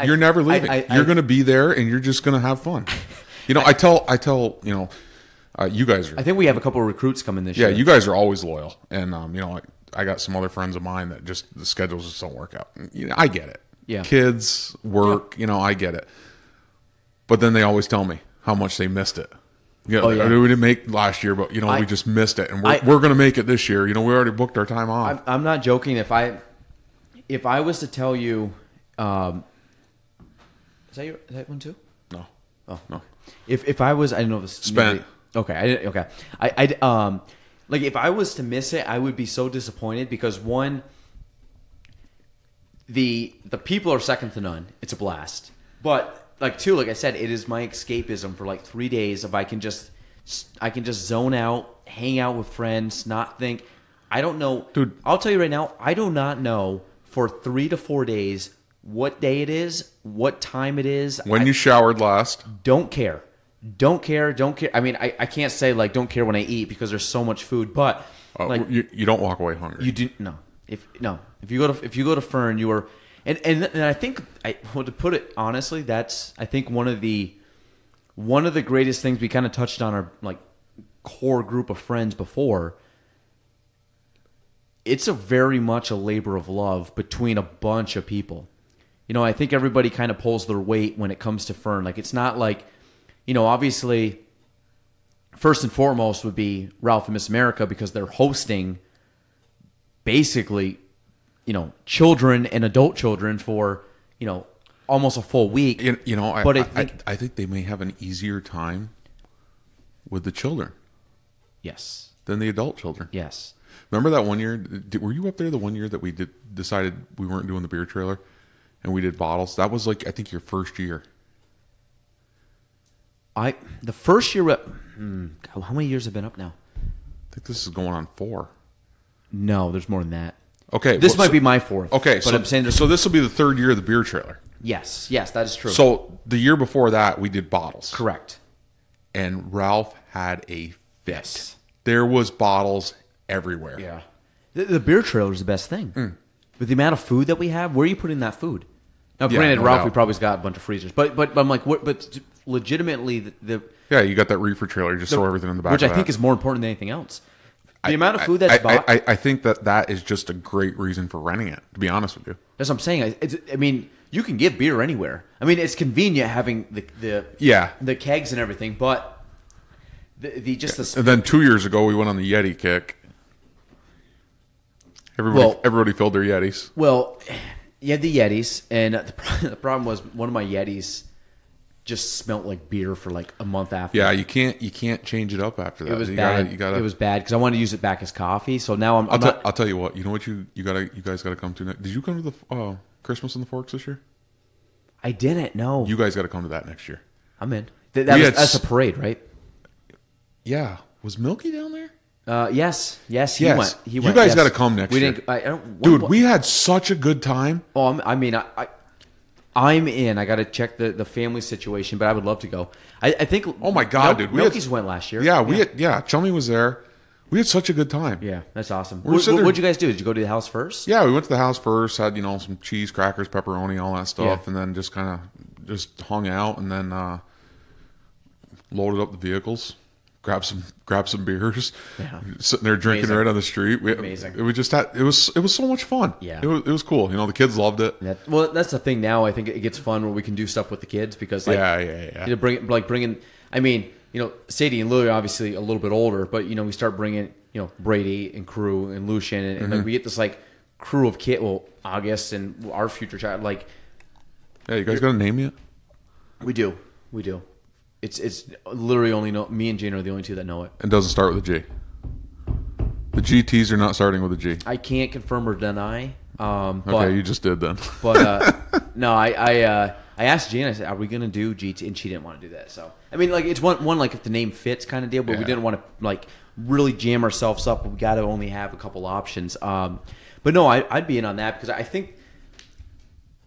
You're never leaving. You're going to be there, and you're just going to have fun. I tell You guys are. I think we have a couple of recruits coming this year. Yeah, you guys are always loyal, and I got some other friends of mine that just the schedules just don't work out. I get it. Yeah, kids, work. Yeah. I get it. But then they always tell me how much they missed it. We didn't make last year, but we just missed it, and we're going to make it this year. We already booked our time off. I'm not joking. If I was to tell you, is that one too? No. Oh no. If I was, I don't know if this spent. Okay. I like if I was to miss it, I would be so disappointed because one, the people are second to none. It's a blast. But like two, like I said, it is my escapism for like 3 days. If I can just zone out, hang out with friends, not think. I don't know, dude. I'll tell you right now, I do not know for 3 to 4 days what day it is, what time it is. When you showered last. Don't care. Don't care. I mean, I can't say like don't care when I eat because there's so much food, but like you don't walk away hungry. You do no. If you go to Fern, you are, and I think to put it honestly, that's I think one of the greatest things we kind of touched on our like core group of friends before. It's a very much a labor of love between a bunch of people. I think everybody kind of pulls their weight when it comes to Fern. Like it's not like. Obviously, first and foremost would be Ralph and Miss America because they're hosting basically, children and adult children for, almost a full week. I think they may have an easier time with the children. Yes. Than the adult children. Yes. Remember that one year? Were you up there the one year that we decided we weren't doing the beer trailer and we did bottles? That was like, I think, your first year. The first year, how many years have been up now? I think this is going on 4. No, there's more than that. Okay. This might be my 4th. Okay. But so I'm saying so this will be the 3rd year of the beer trailer. Yes, that is true. So the year before that, we did bottles. Correct. And Ralph had a fit. Yes. There was bottles everywhere. Yeah. The beer trailer is the best thing. With the amount of food that we have, where are you putting that food? Now, granted, Ralph, we probably got a bunch of freezers, but I'm like, but legitimately, yeah, you got that reefer trailer. You just throw everything in the back, which I think is more important than anything else. The amount of food that's bought. I think that is just a great reason for renting it. To be honest with you, that's what I'm saying. I mean, you can get beer anywhere. I mean, it's convenient having the kegs and everything, but And then 2 years ago, we went on the Yeti kick. Everybody filled their Yetis. Well. You had the Yetis, and the problem was one of my Yetis just smelled like beer for like a month after. Yeah, you can't change it up after that. It was bad. It was bad because I wanted to use it back as coffee. So now I'll tell you what. You know what you guys got to come to next. Did you come to the Christmas in the Forks this year? I didn't. No. You guys got to come to that next year. I'm in. That's a parade, right? Yeah. Was Milky down there? Yes, he went. You guys got to come next year. Dude, we had such a good time. Oh, I'm in. I got to check the family situation, but I would love to go. I think. Oh my God, dude! Milky's went last year. Yeah, Chummy was there. We had such a good time. Yeah, that's awesome. What'd you guys do? Did you go to the house first? Yeah, we went to the house first. Had some cheese, crackers, pepperoni, all that stuff, and then just kind of hung out, and then loaded up the vehicles. Grab some beers. Yeah. Sitting there drinking right on the street. Amazing. It was so much fun. Yeah. It was cool. The kids loved it. That's the thing now. I think it gets fun when we can do stuff with the kids because bringing. I mean, Sadie and Lily are obviously a little bit older, but we start bringing Brady and crew and Lucian and like we get this like crew of kids. Well, August and our future child. Like, yeah, you guys got a name yet? We do. It's literally only me and Jane are the only two that know it. It doesn't start with a G. The GTs are not starting with a G. I can't confirm or deny. Okay, you just did then. But no, I asked Jane. I said, "Are we going to do GT?" And she didn't want to do that. So I mean, like it's one like if the name fits kind of deal, but we didn't want to like really jam ourselves up. We got to only have a couple options. But no, I'd be in on that because I think,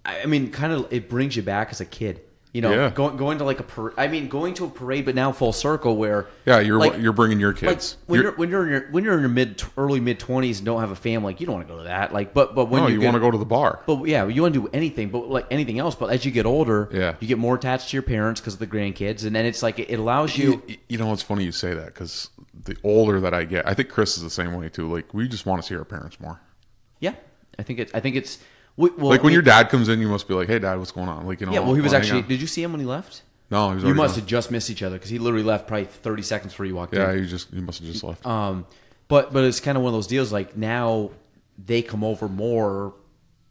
I mean, kind of it brings you back as a kid. You know, going to like a parade. I mean, going to a parade, but now full circle where you're bringing your kids. Like when you're in your early mid 20s and don't have a family, like you don't want to go to that. Like, but when you want to go to the bar. But yeah, you want to do anything, but like anything else. But as you get older, you get more attached to your parents because of the grandkids, and then it's like it allows you. You know, it's funny you say that because the older that I get, I think Chris is the same way too. Like we just want to see our parents more. Yeah, I think it's. When your dad comes in, you must be like, "Hey, Dad, what's going on?" Like, you know. Yeah, well, he was actually. Did you see him when he left? No, he was. You must have just missed each other because he literally left probably 30 seconds before you walked in. Yeah, he must have just left. But it's kind of one of those deals. Like now, they come over more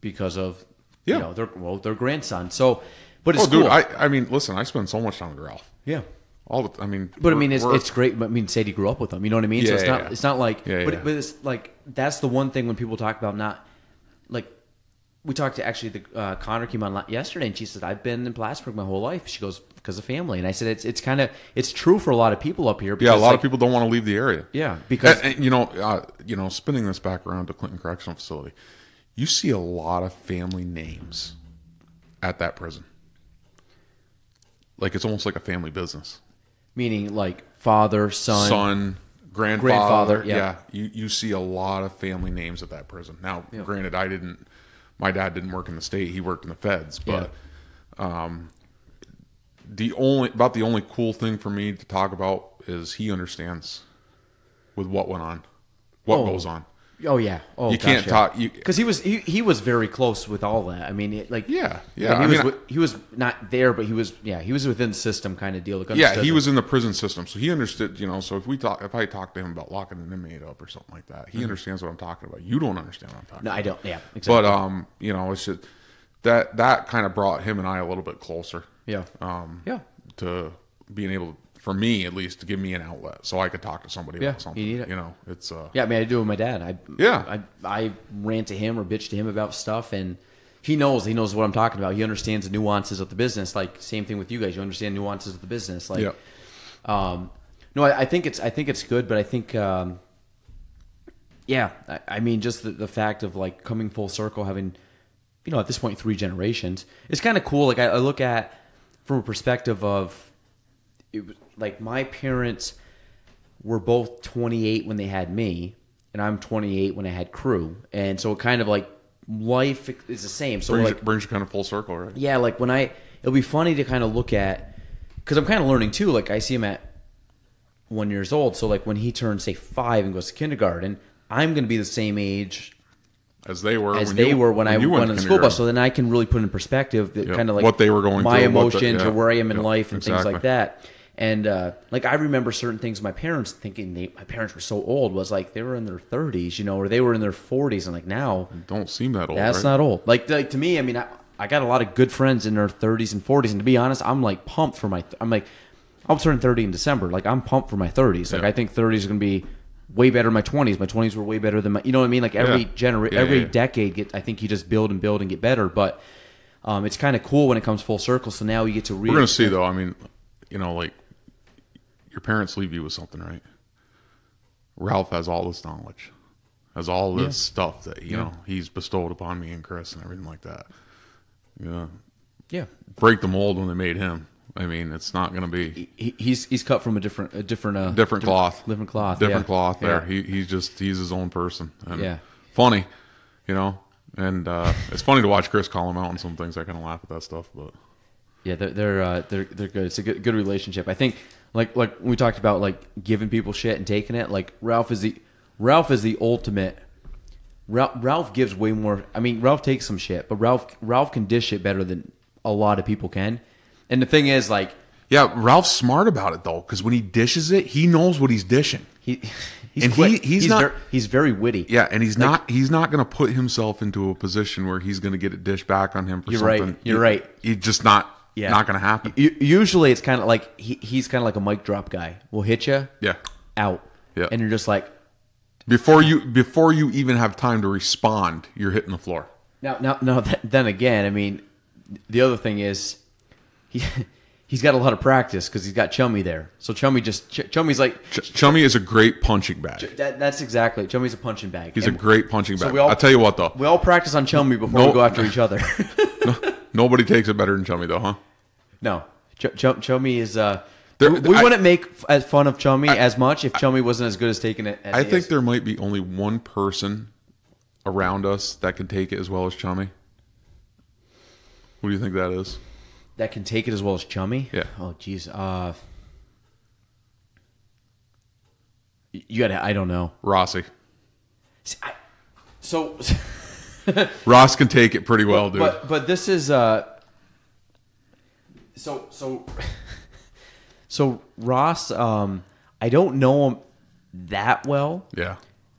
because of you know their grandson. So, but it's dude, cool. I mean, listen, I spend so much time with Ralph. Yeah. It's great. But I mean, Sadie grew up with him. You know what I mean? Yeah, so it's not like. But it's like that's the one thing when people talk about not like. We talked to actually Connor came on yesterday, and she said, "I've been in Plattsburgh my whole life." She goes, "Because of family." And I said, "It's true for a lot of people up here." Because, a lot of people don't want to leave the area. Yeah, because and, spinning this back around to Clinton Correctional Facility, you see a lot of family names at that prison. Like it's almost like a family business. Meaning like father, son, grandfather. Yeah, you see a lot of family names at that prison. Now, granted, my dad didn't work in the state; he worked in the feds. But the only cool thing for me to talk about is he understands with what went on, what goes on. Oh yeah. Oh, you can't talk because he was very close with all that. I mean, he was not there, but he was within the system kind of deal. He was in the prison system, so he understood. You know, so if I talk to him about locking an inmate up or something like that, he understands what I'm talking about. You don't understand what I'm talking about. No, I don't. Yeah, exactly. But it's just that kind of brought him and I a little bit closer. Yeah. To being able, for me at least, to give me an outlet so I could talk to somebody about something. You need it. You know, it's I mean, I do it with my dad. I rant to him or bitch to him about stuff, and he knows what I'm talking about. He understands the nuances of the business. Like same thing with you guys. You understand nuances of the business. Like, no, I think it's good, but I think, I mean, just the fact of like coming full circle, having, at this point 3 generations, it's kind of cool. Like I look at from a perspective of. Like my parents were both 28 when they had me, and I'm 28 when I had crew, and so it kind of like life is the same. So brings you kind of full circle, right? Yeah, like it'll be funny to kind of look at because I'm kind of learning too. Like I see him at 1 year old, so like when he turns say 5 and goes to kindergarten, I'm going to be the same age as they were when I went on the school bus. So then I can really put in perspective kind of like what they were going my through, emotions or where I am in life and things like that. And like I remember certain things my parents thinking my parents were so old was like they were in their 30s, or they were in their 40s, and like now don't seem that old. That's not old. Like to me, I mean, I got a lot of good friends in their 30s and 40s, and to be honest, I'm like pumped for I'll turn 30 in December. Like I'm pumped for my 30s. Like I think 30s is going to be way better than my 20s. My 20s were way better than my. You know what I mean? Like every every decade, I think you just build and build and get better. But it's kind of cool when it comes full circle. So now you get to read. We're going to see though. I mean, like. Your parents leave you with something, right? Ralph has all this knowledge, has all this stuff that he's bestowed upon me and Chris and everything like that. Break the mold when they made him. I mean, it's not going to be. He's cut from a different cloth. Different cloth. Different cloth. There, he's his own person. And funny, and it's funny to watch Chris call him out on some things. I kind of laugh at that stuff, but yeah, they're good. It's a good relationship. I think. Like we talked about, like giving people shit and taking it. Like Ralph is the ultimate. Ralph gives way more. I mean, Ralph takes some shit, but Ralph can dish it better than a lot of people can. And the thing is, like, Ralph's smart about it though, because when he dishes it, he knows what he's dishing. He's very witty. Yeah, and he's not going to put himself into a position where he's going to get it dished back on him for something. You're right. He's just not. Yeah. Not going to happen. Usually it's kind of like he's kind of like a mic drop guy. We'll hit you. Yeah. Out. Yeah. And you're just like before you even have time to respond, you're hitting the floor. Then again, I mean, the other thing is he's got a lot of practice because he's got Chummy there. So Chummy's like Chummy is a great punching bag. That's exactly. Chummy's a punching bag. He's a great punching bag. I'll tell you what though. We all practice on Chummy before we go after each other. Nobody takes it better than Chummy, though, huh? No. Chummy is... we wouldn't make as fun of Chummy as much if Chummy wasn't as good as taking it as I think there might be only one person around us that can take it as well as Chummy. What do you think that is? That can take it as well as Chummy? Yeah. Oh, jeez. I don't know. Rossi. So... Ross can take it pretty well, dude. But this is... So Ross, I don't know him that well. Yeah.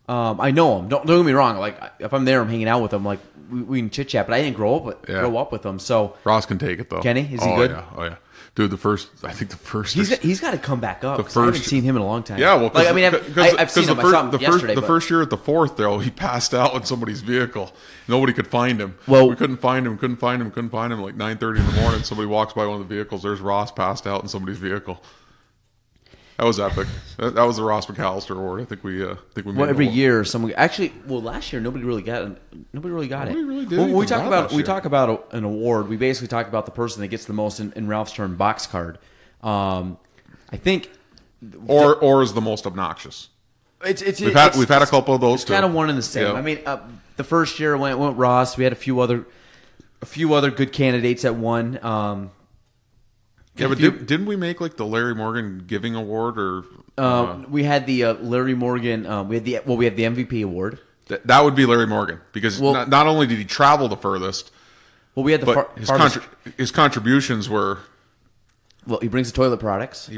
I know him. Don't get me wrong. Like if I'm there, I'm hanging out with him. Like we can chit chat. But I didn't grow up with him. So Ross can take it though. Can he? Is he good? Yeah. Oh yeah. Dude, I think the first. He's got to come back up. I haven't seen him in a long time. Yeah, well, like, I mean, I've seen him. I saw him yesterday. The first year at the fourth, though, he passed out in somebody's vehicle. Nobody could find him. Well, we couldn't find him. Like 9:30 in the morning, somebody walks by one of the vehicles. There's Ross passed out in somebody's vehicle. That was epic. That was the Ross McAllister Award. I think we made well, every year someone last year nobody really got it. Really did. When we talk about an award, we basically talk about the person that gets the most in Ralph's term box card. I think or is the most obnoxious. We've had a couple of those. It's kind of one and the same. Yeah. I mean, the first year went Ross. We had a few other good candidates that won. Yeah, but didn't we make like the Larry Morgan Giving Award or? We had the Larry Morgan. We had the MVP award. That would be Larry Morgan because not only did he travel the furthest, well, we had his contributions were. Well, he brings the toilet products.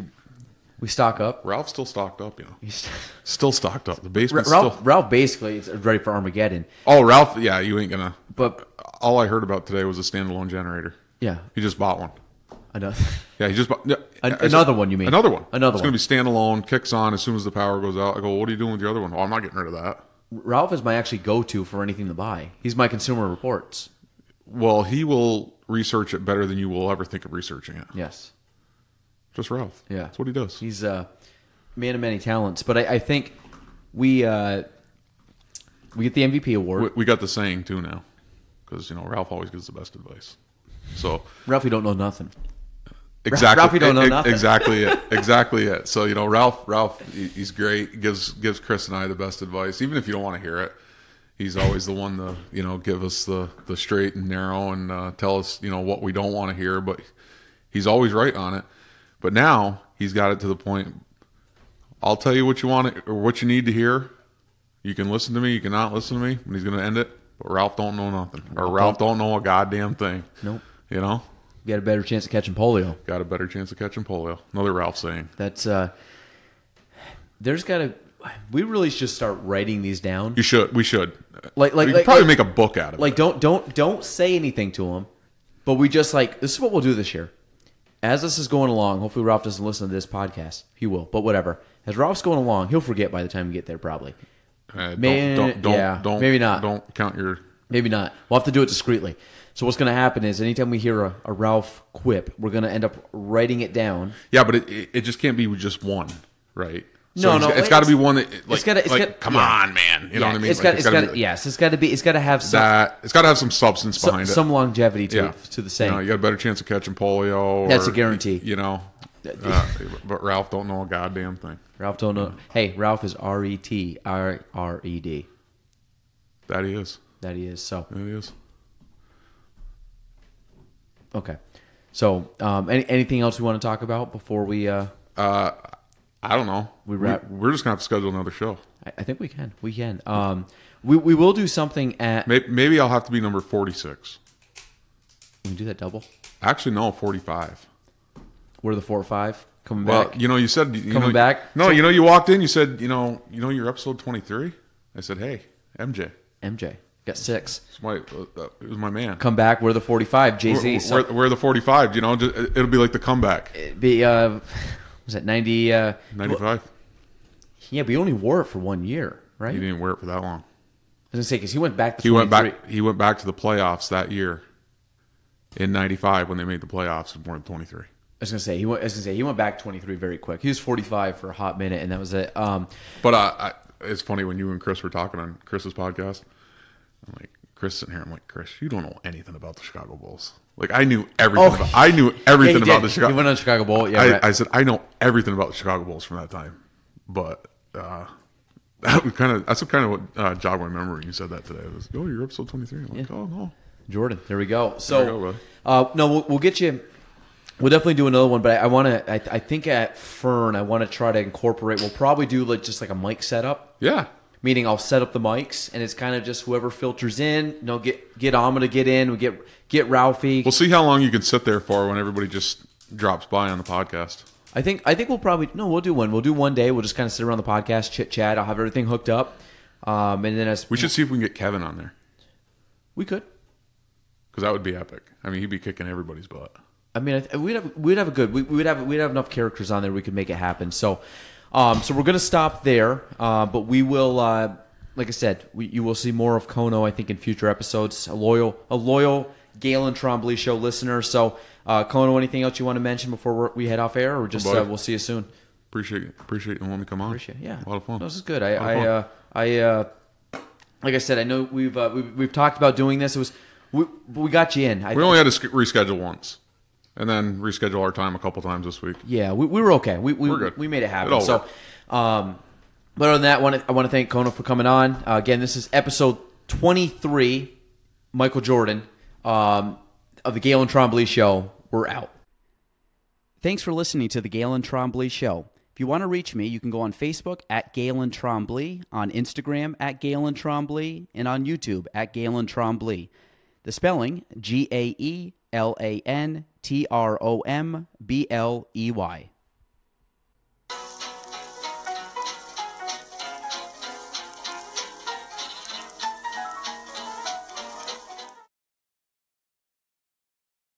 We stock up. Ralph's still stocked up, you know. He's still stocked up. The basement's Ralph basically is ready for Armageddon. Oh, Ralph, yeah, you ain't gonna. But all I heard about today was a standalone generator. Yeah, he just bought one. Another. Yeah, he just bought another one. You mean another one? Another it's one. It's gonna be standalone. Kicks on as soon as the power goes out. I go, what are you doing with the other one? Oh, I'm not getting rid of that. Ralph is my actually go-to for anything to buy. He's my Consumer Reports. Well, he will research it better than you will ever think of researching it. Yes. Just Ralph. Yeah. That's what he does. He's a man of many talents. But I think we get the MVP award. We got the saying, too, now. Because, Ralph always gives the best advice. So Ralph, you don't know nothing. Exactly. Ralph, you don't know nothing. Exactly it. Exactly it. So, Ralph, he's great. Gives Chris and I the best advice. Even if you don't want to hear it, he's always the one to, give us the straight and narrow and tell us, what we don't want to hear. But he's always right on it. But now he's got it to the point. I'll tell you what you want or what you need to hear. You can listen to me. You cannot listen to me. And he's going to end it. But Ralph don't know nothing. Or Ralph don't know a goddamn thing. Nope. You know? You got a better chance of catching polio. Got a better chance of catching polio. Another Ralph saying. That's there's got to. We really should start writing these down. You should. We should. We could probably make a book out of it. Don't say anything to him. But we just this is what we'll do this year. As this is going along, hopefully Ralph doesn't listen to this podcast. He will, but whatever. As Ralph's going along, he'll forget by the time we get there, probably. Don't, maybe not. Don't count your... Maybe not. We'll have to do it discreetly. So what's going to happen is anytime we hear a Ralph quip, we're going to end up writing it down. Yeah, but it just can't be just one, right? So it's got to be one that come on, man. You know what I mean? It's got to have some. It's got to have some substance behind it, some longevity to the saying. You got a better chance of catching polio. That's a guarantee. But Ralph don't know a goddamn thing. Ralph don't know. Hey, Ralph is RETRRED. That he is. So that he is. Okay. So, anything else we want to talk about before we? I don't know. We're just gonna have to schedule another show. I think we can. We can. We will do something at. Maybe I'll have to be number 46. We can do that double. Actually, no, 45. We're the 4 or 5 coming back. Well, you said coming back. No, you walked in. You said, you're episode 23. I said, hey, MJ got 6. It was my man. Come back. We're the 45. Jay-Z. We're the 45. It'll be like the comeback. It'd be was that 90? 95. Yeah, but he only wore it for 1 year, right? He didn't wear it for that long. I was gonna say because he went back to 23. He went back to the playoffs that year. In 95 when they made the playoffs, it more than 23. I was gonna say he went back 23 very quick. He was 45 for a hot minute, and that was it. But it's funny when you and Chris were talking on Chris's podcast. I'm like, Chris sitting here. I'm like, Chris, you don't know anything about the Chicago Bulls. Like I knew everything. I knew everything about the Chicago. You went on Chicago Bowl. Yeah, I said I know everything about the Chicago Bulls from that time, but that's kind of what jogged my memory. You said that today. It was, oh, you're episode 23. I'm like, oh no, Jordan. There we go. So no, we'll get you. We'll definitely do another one, but I want to. I think at Fern, I want to try to incorporate. We'll probably do just like a mic setup. Yeah. Meaning I'll set up the mics, and it's kind of just whoever filters in. Get I'm gonna get in. We get Ralphie. We'll see how long you can sit there for when everybody just drops by on the podcast. I think we'll probably we'll do one. We'll do one day. We'll just kind of sit around the podcast, chit chat. I'll have everything hooked up, and then we should see if we can get Kevin on there. We could, because that would be epic. I mean, he'd be kicking everybody's butt. I mean, we'd have enough characters on there. We could make it happen. So we're gonna stop there, but we will. Like I said, you will see more of Kono, I think, in future episodes. A loyal Gaelan Trombley show listener. So, Kono, anything else you want to mention before we head off air, or just we'll see you soon? Appreciate you wanting me to come on. Appreciate it. Yeah, a lot of fun. No, this is good. I like I said, I know we've talked about doing this. It was we got you in. We only had to reschedule once, and then reschedule our time a couple times this week. Yeah, we were okay. We're good. We made it happen. But other than that, I want to thank Kono for coming on. Again, this is episode 23. Michael Jordan of the Gaelan Trombley Show. We're out. Thanks for listening to the Gaelan Trombley Show. If you want to reach me, you can go on Facebook at Gaelan Trombley, on Instagram at Gaelan Trombley, and on YouTube at Gaelan Trombley. The spelling, GaelanTrombley.